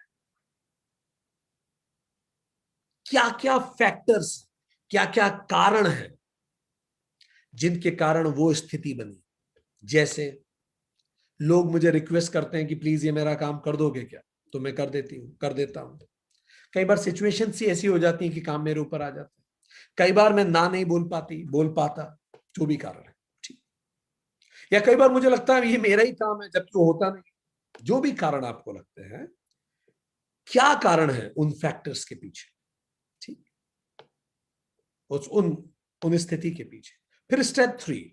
क्या क्या फैक्टर्स, क्या क्या कारण है जिनके कारण वो स्थिति बनी। जैसे लोग मुझे रिक्वेस्ट करते हैं कि प्लीज ये मेरा काम कर दोगे क्या, तो मैं कर देती हूं, कर देता हूं। कई बार सिचुएशन सी ऐसी हो जाती है कि काम मेरे ऊपर आ जाता है। कई बार मैं ना नहीं बोल पाता, जो भी कारण है। ठीक। या कई बार मुझे लगता है ये मेरा ही काम है, जबकि वो होता नहीं। जो भी कारण आपको लगते हैं, क्या कारण है उन फैक्टर्स के पीछे, ठीक, उन उन स्थिति के पीछे। फिर स्टेप 3,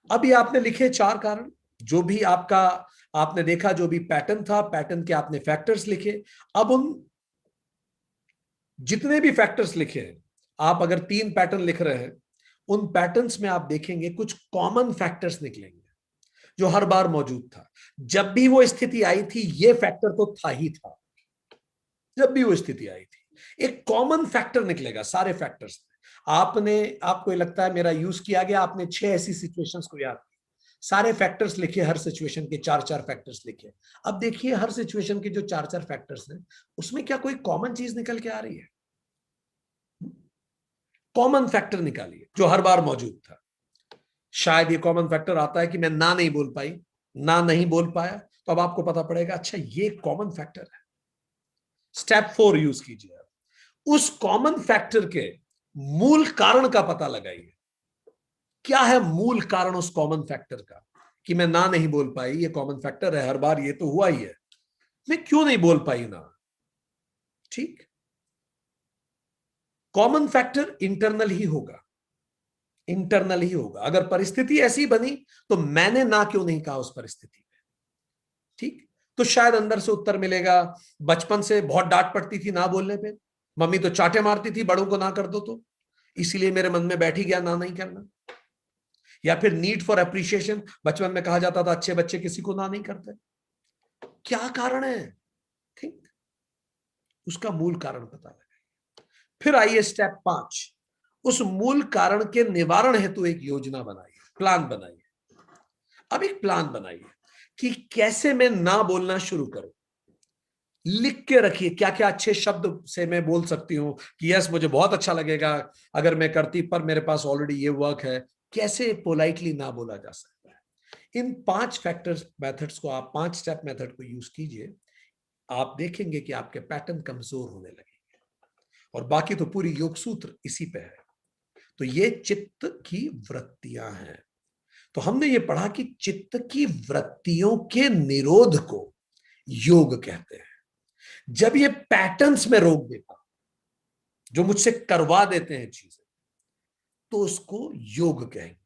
अभी आपने लिखे 4 कारण, जो भी आपका आपने देखा, जो भी पैटर्न था, पैटर्न के आपने फैक्टर्स लिखे। अब उन जितने भी फैक्टर्स लिखे हैं, आप अगर 3 पैटर्न लिख रहे हैं, उन पैटर्न्स में आप देखेंगे कुछ कॉमन फैक्टर्स निकलेंगे जो हर बार मौजूद था। जब भी वो स्थिति आई थी, ये फैक्टर तो था ही था। जब भी वो स्थिति आई थी, एक कॉमन फैक्टर निकलेगा सारे फैक्टर्स में। आपको लगता है मेरा यूज किया गया, आपने 6 ऐसी सिचुएशंस को याद, सारे फैक्टर्स लिखे, हर सिचुएशन के 4-4 फैक्टर्स लिखे। अब देखिए हर सिचुएशन के जो 4-4 फैक्टर्स हैं, उसमें क्या कोई कॉमन चीज निकल के आ रही है? कॉमन फैक्टर निकालिए जो हर बार मौजूद था। शायद ये कॉमन फैक्टर आता है कि मैं ना नहीं बोल पाई, ना नहीं बोल पाया, तो अब आपको पता पड़ेगा अच्छा ये कॉमन फैक्टर है। स्टेप 4 यूज कीजिए, उस कॉमन फैक्टर के मूल कारण का पता लगाइए। क्या है मूल कारण उस कॉमन फैक्टर का कि मैं ना नहीं बोल पाई? ये कॉमन फैक्टर है, हर बार ये तो हुआ ही है, मैं क्यों नहीं बोल पाई ना? ठीक, कॉमन फैक्टर इंटरनल ही होगा, इंटरनल ही होगा। अगर परिस्थिति ऐसी बनी तो मैंने ना क्यों नहीं कहा उस परिस्थिति में? ठीक, तो शायद अंदर से उत्तर मिलेगा, बचपन से बहुत डांट पड़ती थी ना बोलने पे, मम्मी तो चाटे मारती थी बड़ों को ना कर दो तो, इसीलिए मेरे मन में बैठ ही गया ना नहीं करना। या फिर नीड फॉर अप्रिशिएशन, बचपन में कहा जाता था अच्छे बच्चे किसी को ना नहीं करते। क्या कारण है? ठीक, उसका मूल कारण पता लगे। फिर आइए स्टेप 5, उस मूल कारण के निवारण हेतु एक योजना बनाइए, प्लान बनाइए। अब एक प्लान बनाइए कि कैसे मैं ना बोलना शुरू करूं। लिख के रखिए क्या क्या अच्छे शब्द से मैं बोल सकती हूँ कि यस मुझे बहुत अच्छा लगेगा अगर मैं करती, पर मेरे पास ऑलरेडी ये वर्क है। कैसे पोलाइटली ना बोला जा सकता है। इन 5 फैक्टर्स मेथड्स को, आप 5 स्टेप मेथड को यूज कीजिए, आप देखेंगे कि आपके पैटर्न कमजोर होने लगेंगे। और बाकी तो पूरी योग सूत्र इसी पे है। तो ये चित्त की वृत्तियां हैं। तो हमने ये पढ़ा कि चित्त की वृत्तियों के निरोध को योग कहते हैं। जब ये पैटर्न्स में रोक देता, जो मुझसे करवा देते हैं चीजें, तो उसको योग कहेंगे।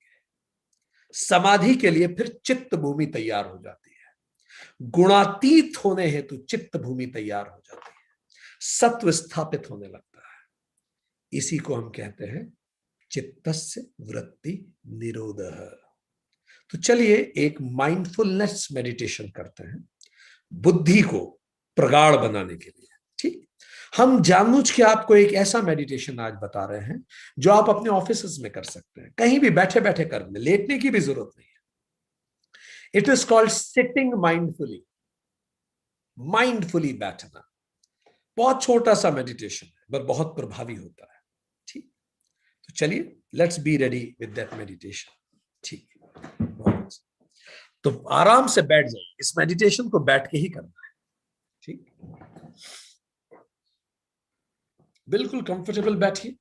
समाधि के लिए फिर चित्त भूमि तैयार हो जाती है। गुणातीत होने हेतु चित्त भूमि तैयार हो जाती है। सत्व स्थापित होने लगता है। इसी को हम कहते हैं चित्तस्य वृत्ति निरोधः। तो चलिए एक माइंडफुलनेस मेडिटेशन करते हैं, बुद्धि को प्रगाढ़ बनाने के लिए। ठीक, हम जानबूझ के आपको एक ऐसा मेडिटेशन आज बता रहे हैं जो आप अपने ऑफिस में कर सकते हैं, कहीं भी बैठे बैठे कर ले, लेटने की भी जरूरत नहीं है। It is called sitting mindfully. Mindfully बैठना बहुत छोटा सा मेडिटेशन है, पर बहुत प्रभावी होता है। ठीक, तो चलिए let's be ready with that meditation. ठीक, तो आराम से बैठ जाइए। इस मेडिटेशन को बैठ के ही करना है। ठीक, बिल्कुल कंफर्टेबल बैठिए।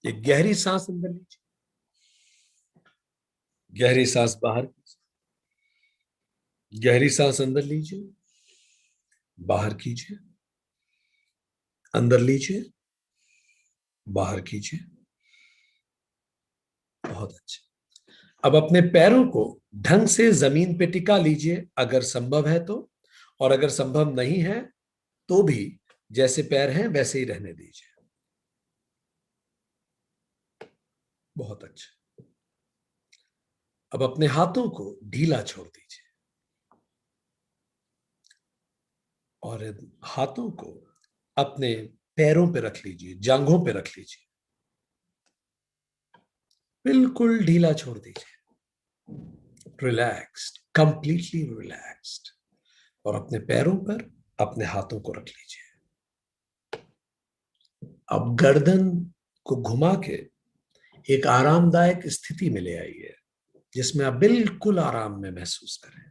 एक गहरी सांस अंदर लीजिए, गहरी सांस बाहर कीजिए, गहरी सांस अंदर लीजिए, बाहर कीजिए, अंदर लीजिए, बाहर कीजिए। बहुत अच्छा। अब अपने पैरों को ढंग से जमीन पे टिका लीजिए अगर संभव है तो, और अगर संभव नहीं है तो भी जैसे पैर हैं वैसे ही रहने दीजिए। बहुत अच्छा। अब अपने हाथों को ढीला छोड़ दीजिए और हाथों को अपने पैरों पे रख लीजिए, जांघों पे रख लीजिए। बिल्कुल ढीला छोड़ दीजिए, रिलैक्स्ड, कंप्लीटली रिलैक्स्ड। और अपने पैरों पर अपने हाथों को रख लीजिए। अब गर्दन को घुमा के एक आरामदायक स्थिति में ले आइए जिसमें आप बिल्कुल आराम में महसूस करें।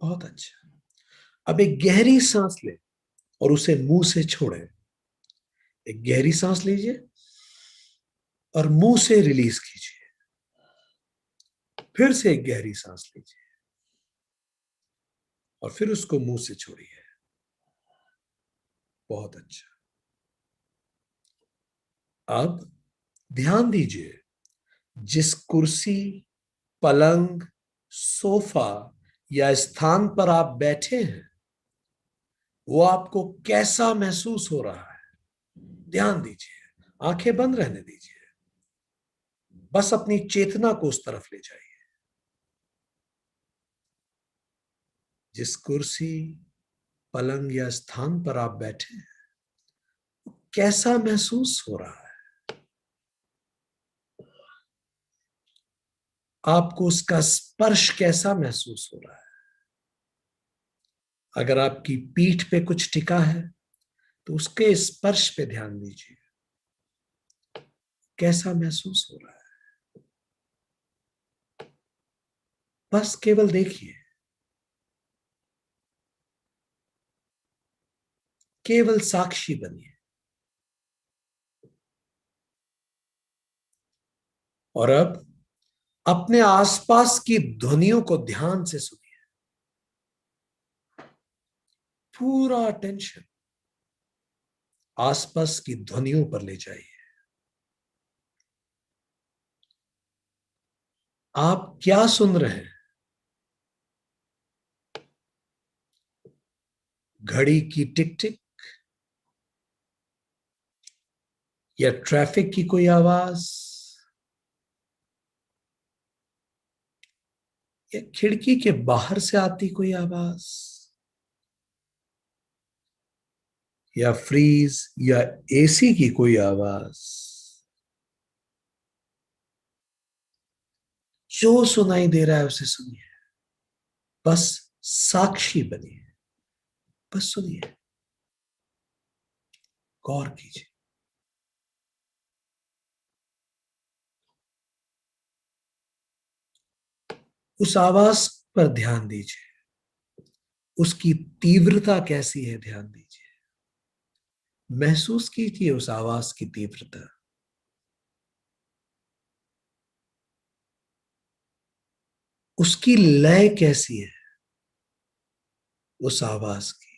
बहुत अच्छा। अब एक गहरी सांस लें और उसे मुंह से छोड़ें। एक गहरी सांस लीजिए और मुंह से रिलीज कीजिए। फिर से एक गहरी सांस लीजिए और फिर उसको मुंह से छोड़िए। बहुत अच्छा। अब ध्यान दीजिए, जिस कुर्सी, पलंग, सोफा या स्थान पर आप बैठे हैं वो आपको कैसा महसूस हो रहा है। ध्यान दीजिए, आंखें बंद रहने दीजिए, बस अपनी चेतना को उस तरफ ले जाइए। जिस कुर्सी, पलंग या स्थान पर आप बैठे हैं कैसा महसूस हो रहा है। आपको उसका स्पर्श कैसा महसूस हो रहा है। अगर आपकी पीठ पे कुछ टिका है तो उसके स्पर्श पे ध्यान दीजिए, कैसा महसूस हो रहा है। बस केवल देखिए, केवल साक्षी बनिए। और अब अपने आसपास की ध्वनियों को ध्यान से सुनिए। पूरा अटेंशन आसपास की ध्वनियों पर ले जाइए। आप क्या सुन रहे हैं। घड़ी की टिक टिक, या ट्रैफिक की कोई आवाज, या खिड़की के बाहर से आती कोई आवाज, या फ्रीज या एसी की कोई आवाज। जो सुनाई दे रहा है उसे सुनिए, बस साक्षी बनिए, बस सुनिए, गौर कीजिए। उस आवाज पर ध्यान दीजिए, उसकी तीव्रता कैसी है ध्यान दीजिए, महसूस कीजिए उस आवाज की तीव्रता। उसकी लय कैसी है उस आवाज की।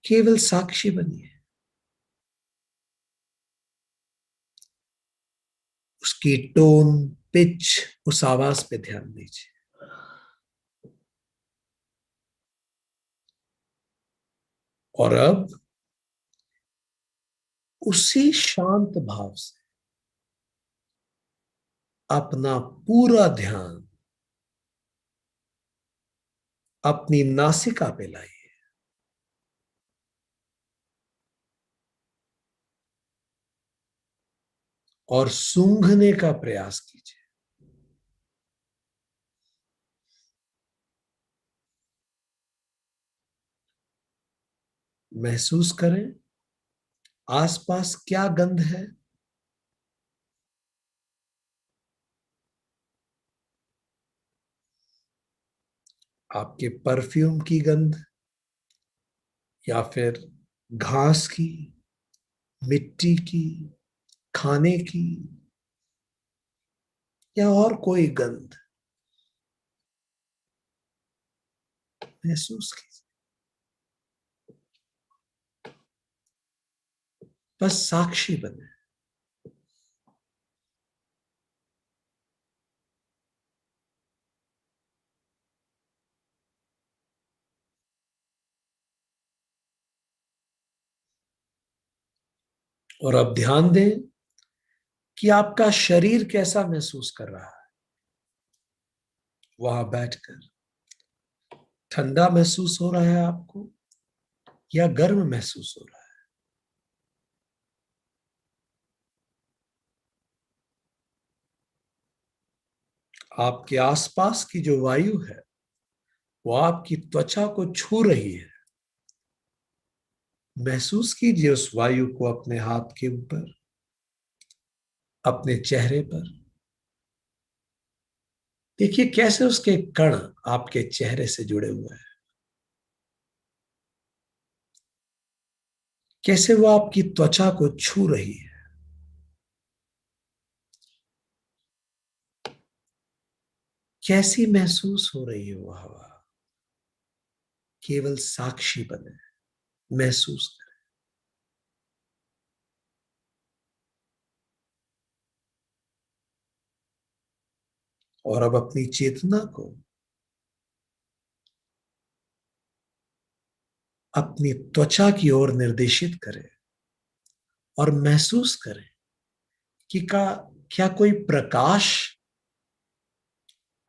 केवल साक्षी बनिए, उसकी टोन, पिच, उस आवाज पे ध्यान दीजिए। और अब उसी शांत भाव से अपना पूरा ध्यान अपनी नासिका पे लाइए, और सूंघने का प्रयास कीजिए। महसूस करें आसपास क्या गंध है। आपके परफ्यूम की गंध, या फिर घास की, मिट्टी की, खाने की, या और कोई गंध। महसूस कीजिए, बस साक्षी बने। और अब ध्यान दें कि आपका शरीर कैसा महसूस कर रहा है। वहां बैठकर ठंडा महसूस हो रहा है आपको, या गर्म महसूस हो रहा है। आपके आसपास की जो वायु है वो आपकी त्वचा को छू रही है। महसूस कीजिए उस वायु को अपने हाथ के ऊपर, अपने चेहरे पर। देखिए कैसे उसके कण आपके चेहरे से जुड़े हुए हैं, कैसे वो आपकी त्वचा को छू रही है। कैसी महसूस हो रही है वो हवा। केवल साक्षी बने, महसूस करें। और अब अपनी चेतना को अपनी त्वचा की ओर निर्देशित करें, और महसूस करें कि क्या कोई प्रकाश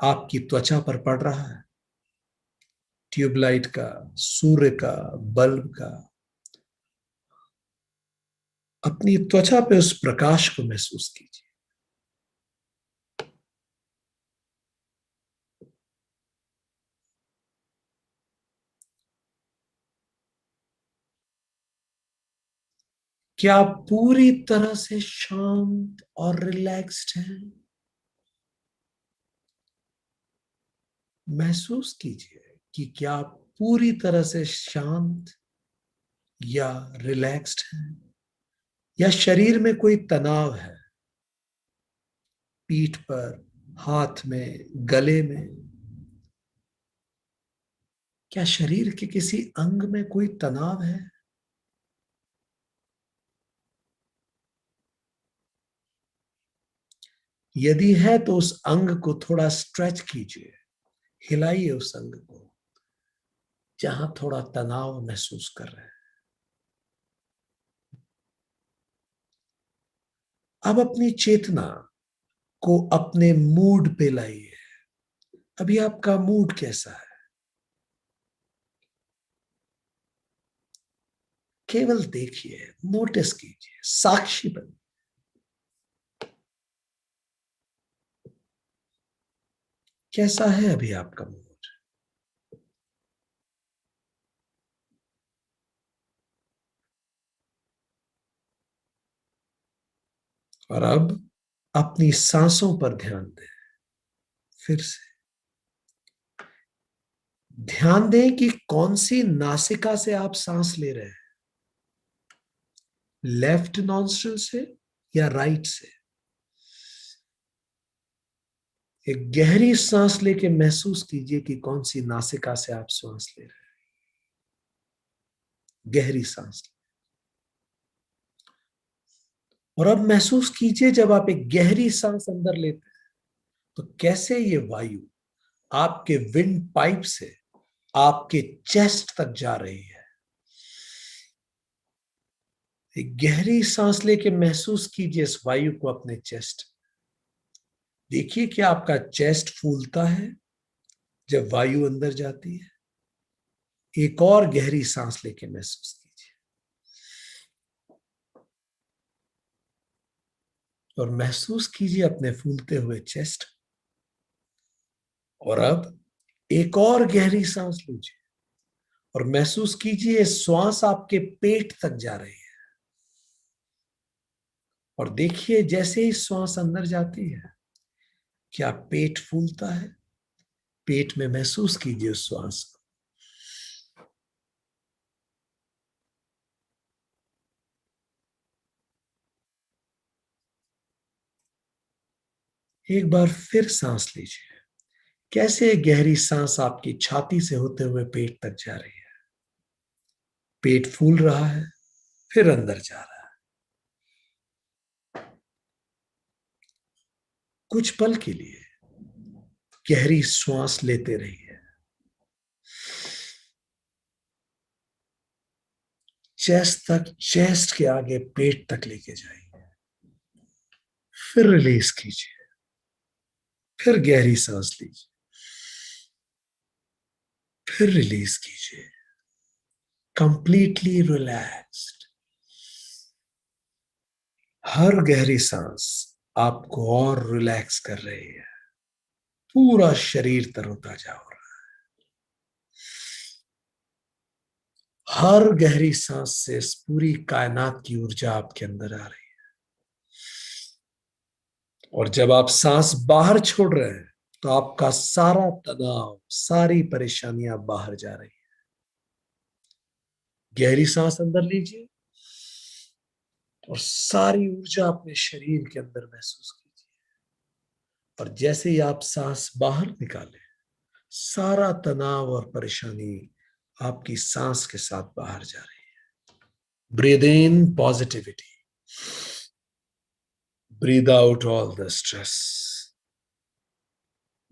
आपकी त्वचा पर पड़ रहा है। ट्यूबलाइट का, सूर्य का, बल्ब का। अपनी त्वचा पे उस प्रकाश को महसूस कीजिए। क्या आप पूरी तरह से शांत और रिलैक्स्ड हैं। महसूस कीजिए कि क्या आप पूरी तरह से शांत या रिलैक्स्ड हैं, या शरीर में कोई तनाव है। पीठ पर, हाथ में, गले में। क्या शरीर के किसी अंग में कोई तनाव है। यदि है तो उस अंग को थोड़ा स्ट्रेच कीजिए, हिलाइए उस अंग को जहां थोड़ा तनाव महसूस कर रहे हैं। अब अपनी चेतना को अपने मूड पे लाइए। अभी आपका मूड कैसा है। केवल देखिए, नोटिस कीजिए, साक्षी बनिए। कैसा है अभी आपका मूड? और अब अपनी सांसों पर ध्यान दें। फिर से ध्यान दें कि कौन सी नासिका से आप सांस ले रहे हैं, लेफ्ट नॉन्स्ट्रिल से या राइट से। एक गहरी सांस लेके महसूस कीजिए कि कौन सी नासिका से आप सांस ले रहे हैं। गहरी सांस। और अब महसूस कीजिए जब आप एक गहरी सांस अंदर लेते हैं तो कैसे ये वायु आपके विंड पाइप से आपके चेस्ट तक जा रही है। एक गहरी सांस लेके महसूस कीजिए इस वायु को अपने चेस्ट। देखिए कि आपका चेस्ट फूलता है जब वायु अंदर जाती है। एक और गहरी सांस लेके महसूस कीजिए और महसूस कीजिए अपने फूलते हुए चेस्ट। और अब एक और गहरी सांस लीजिए और महसूस कीजिए श्वास आपके पेट तक जा रही है। और देखिए जैसे ही श्वास अंदर जाती है क्या पेट फूलता है। पेट में महसूस कीजिए उस श्वास को। एक बार फिर सांस लीजिए। कैसे गहरी सांस आपकी छाती से होते हुए पेट तक जा रही है। पेट फूल रहा है फिर अंदर जा रहा है। कुछ पल के लिए गहरी श्वास लेते रहिए। चेस्ट तक, चेस्ट के आगे पेट तक लेके जाइए। फिर रिलीज कीजिए। फिर गहरी सांस लीजिए। फिर रिलीज कीजिए। Completely relaxed. हर गहरी सांस आपको और रिलैक्स कर रही है। पूरा शरीर तरोताजा हो रहा है। हर गहरी सांस से इस पूरी कायनात की ऊर्जा आपके अंदर आ रही है। और जब आप सांस बाहर छोड़ रहे हैं तो आपका सारा तनाव, सारी परेशानियां बाहर जा रही है। गहरी सांस अंदर लीजिए और सारी ऊर्जा अपने शरीर के अंदर महसूस कीजिए। और जैसे ही आप सांस बाहर निकालें सारा तनाव और परेशानी आपकी सांस के साथ बाहर जा रही है। Breathe in positivity, breathe out all the stress.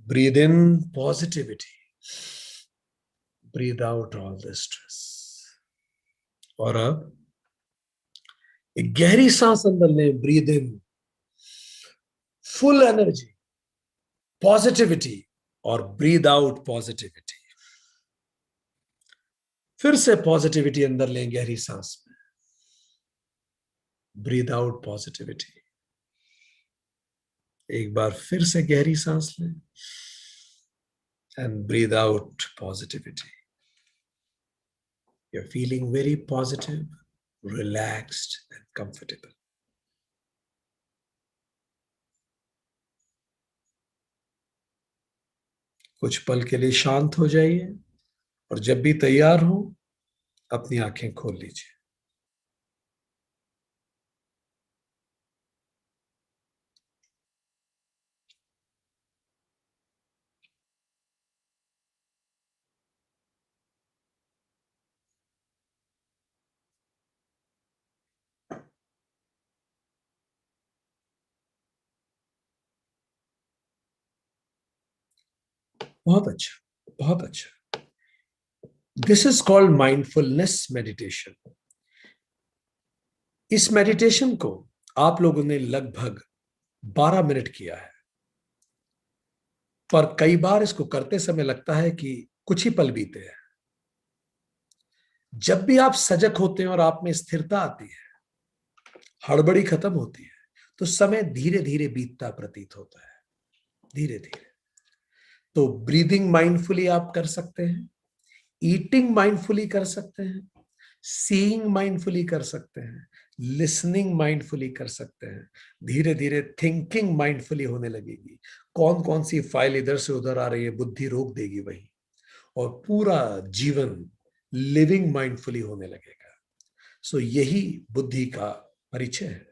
Breathe in positivity, breathe out all the stress. और अब एक गहरी सांस अंदर लें। Breathe in full energy, positivity और ब्रीद आउट पॉजिटिविटी। फिर से पॉजिटिविटी अंदर लें गहरी सांस में। Breathe out positivity. एक बार फिर से गहरी सांस लें and breathe out positivity. You're feeling very positive, relaxed and comfortable. कुछ पल के लिए शांत हो जाइए और जब भी तैयार हो अपनी आंखें खोल लीजिए। बहुत अच्छा, बहुत अच्छा। This is called mindfulness meditation. इस मेडिटेशन को आप लोगों ने लगभग 12 मिनट किया है, पर कई बार इसको करते समय लगता है कि कुछ ही पल बीते हैं। जब भी आप सजग होते हैं और आप में स्थिरता आती है, हड़बड़ी खत्म होती है, तो समय धीरे धीरे बीतता प्रतीत होता है। धीरे धीरे तो ब्रीदिंग माइंडफुली आप कर सकते हैं, ईटिंग माइंडफुली कर सकते हैं, सीइंग माइंडफुली कर सकते हैं, लिसनिंग माइंडफुली कर सकते हैं। धीरे धीरे थिंकिंग माइंडफुली होने लगेगी। कौन कौन सी फाइल इधर से उधर आ रही है, बुद्धि रोक देगी वही, और पूरा जीवन लिविंग माइंडफुली होने लगेगा। सो यही बुद्धि का परिचय है।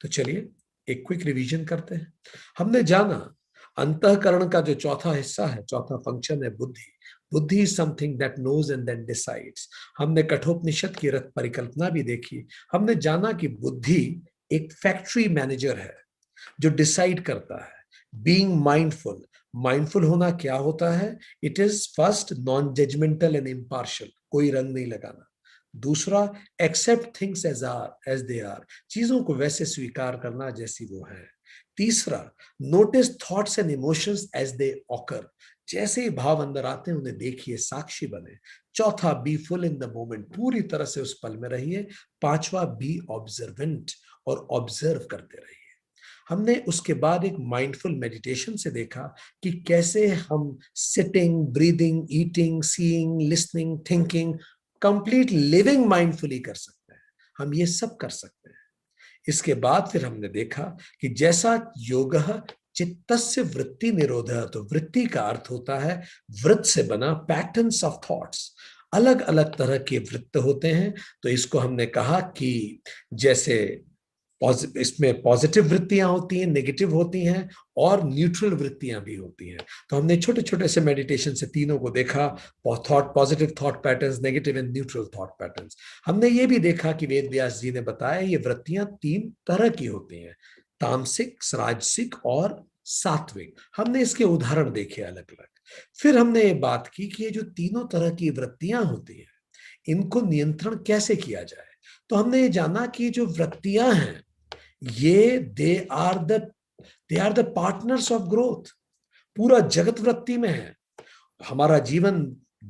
तो चलिए एक क्विक रिवीजन करते हैं। हमने जाना अंतःकरण का जो चौथा हिस्सा है, चौथा फंक्शन है बुद्धि। बुद्धि is something that knows and then decides. हमने कठोपनिषद की रथ परिकल्पना भी देखी। हमने जाना कि बुद्धि एक फैक्ट्री मैनेजर है जो डिसाइड करता है। बीइंग माइंडफुल, माइंडफुल होना क्या होता है? It is first non judgmental and impartial, कोई रंग नहीं लगाना। दूसरा, accept things as they are, चीजों को वैसे स्वीकार करना जैसी वो है। तीसरा, notice thoughts and emotions as they occur, जैसे ही भाव अंदर आते हैं उन्हें देखिए, साक्षी बने। चौथा, be full in the moment, पूरी तरह से उस पल में रहिए। पांचवा, बी ऑब्जर्वेंट, और ऑब्जर्व करते रहिए। हमने उसके बाद एक माइंडफुल मेडिटेशन से देखा कि कैसे हम sitting, breathing, eating, seeing, listening, thinking, complete living mindfully कर सकते हैं। हम ये सब कर सकते हैं। इसके बाद फिर हमने देखा कि जैसा योग चित्तस्य वृत्ति निरोध, तो वृत्ति का अर्थ होता है वृत्त से बना पैटर्न्स ऑफ थॉट्स। अलग अलग तरह के वृत्त होते हैं। तो इसको हमने कहा कि जैसे इसमें पॉजिटिव वृत्तियां होती हैं, नेगेटिव होती हैं, और न्यूट्रल वृत्तियां भी होती हैं। तो हमने छोटे छोटे से मेडिटेशन से तीनों को देखा, thought, positive thought patterns, negative and neutral thought patterns. हमने ये भी देखा कि वेद व्यास जी ने बताया ये वृत्तियां तीन तरह की होती हैं, तामसिक, राजसिक और सात्विक। हमने इसके उदाहरण देखे अलग अलग। फिर हमने ये बात की कि ये जो तीनों तरह की वृत्तियां होती हैं इनको नियंत्रण कैसे किया जाए। तो हमने ये जाना कि जो वृत्तियां हैं ये they are the partners of growth. पूरा जगत वृत्ति में है। हमारा जीवन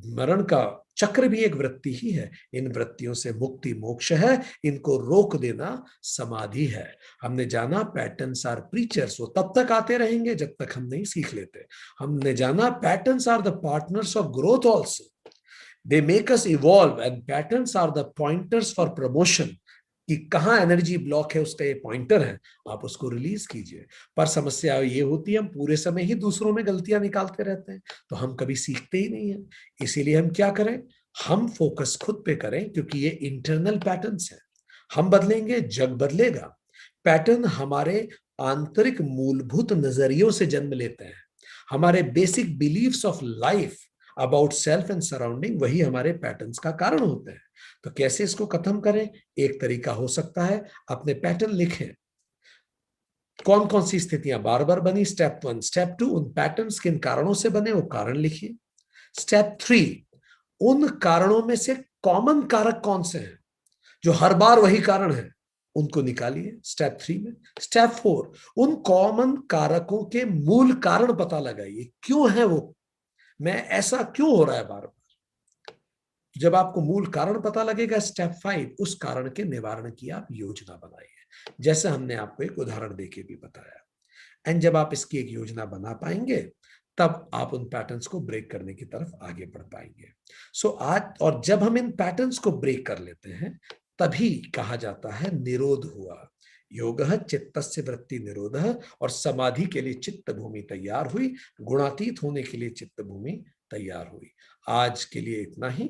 मरण का चक्र भी एक वृत्ति ही है। इन वृत्तियों से मुक्ति मोक्ष है, इनको रोक देना समाधि है। हमने जाना पैटर्न्स आर प्रीचर्स, वो तब तक आते रहेंगे जब तक हम नहीं सीख लेते। हमने जाना patterns are the partners of growth also, they make us evolve, and patterns are the pointers for promotion, कि कहाँ एनर्जी ब्लॉक है उसका ये पॉइंटर है, आप उसको रिलीज कीजिए। पर समस्या ये होती है हम पूरे समय ही दूसरों में गलतियां निकालते रहते हैं, तो हम कभी सीखते ही नहीं है। इसीलिए हम क्या करें, हम फोकस खुद पे करें, क्योंकि ये इंटरनल पैटर्न्स है। हम बदलेंगे, जग बदलेगा। पैटर्न हमारे आंतरिक मूलभूत नजरियों से जन्म लेते हैं। हमारे basic beliefs of life about self and surrounding, वही हमारे पैटर्न्स का कारण होते हैं। तो कैसे इसको खत्म करें? एक तरीका हो सकता है अपने पैटर्न लिखें। कौन कौन सी स्थितियां बार बार बनी, स्टेप 1। स्टेप 2, उन पैटर्न्स किन कारणों से बने वो कारण लिखिए। स्टेप 3, उन कारणों में से कॉमन कारक कौन से हैं जो हर बार वही कारण है, उनको निकालिए स्टेप 3 में। स्टेप 4, उन कॉमन कारकों के मूल कारण पता लगाइए, क्यों है वो, मैं ऐसा क्यों हो रहा है बार बार। जब आपको मूल कारण पता लगेगा, स्टेप 5, उस कारण के निवारण की आप योजना बनाइए, जैसे हमने आपको एक उदाहरण देके भी बताया। एंड जब आप इसकी एक योजना बना पाएंगे तब आप उन पैटर्न्स को ब्रेक करने की तरफ आगे बढ़ पाएंगे। सो आज, और जब हम इन पैटर्न्स को ब्रेक कर लेते हैं तभी कहा जाता है निरोध हुआ। योग चित्तस्य वृत्ति निरोध, और समाधि के लिए चित्त भूमि तैयार हुई, गुणातीत होने के लिए चित्त भूमि तैयार हुई। आज के लिए इतना ही।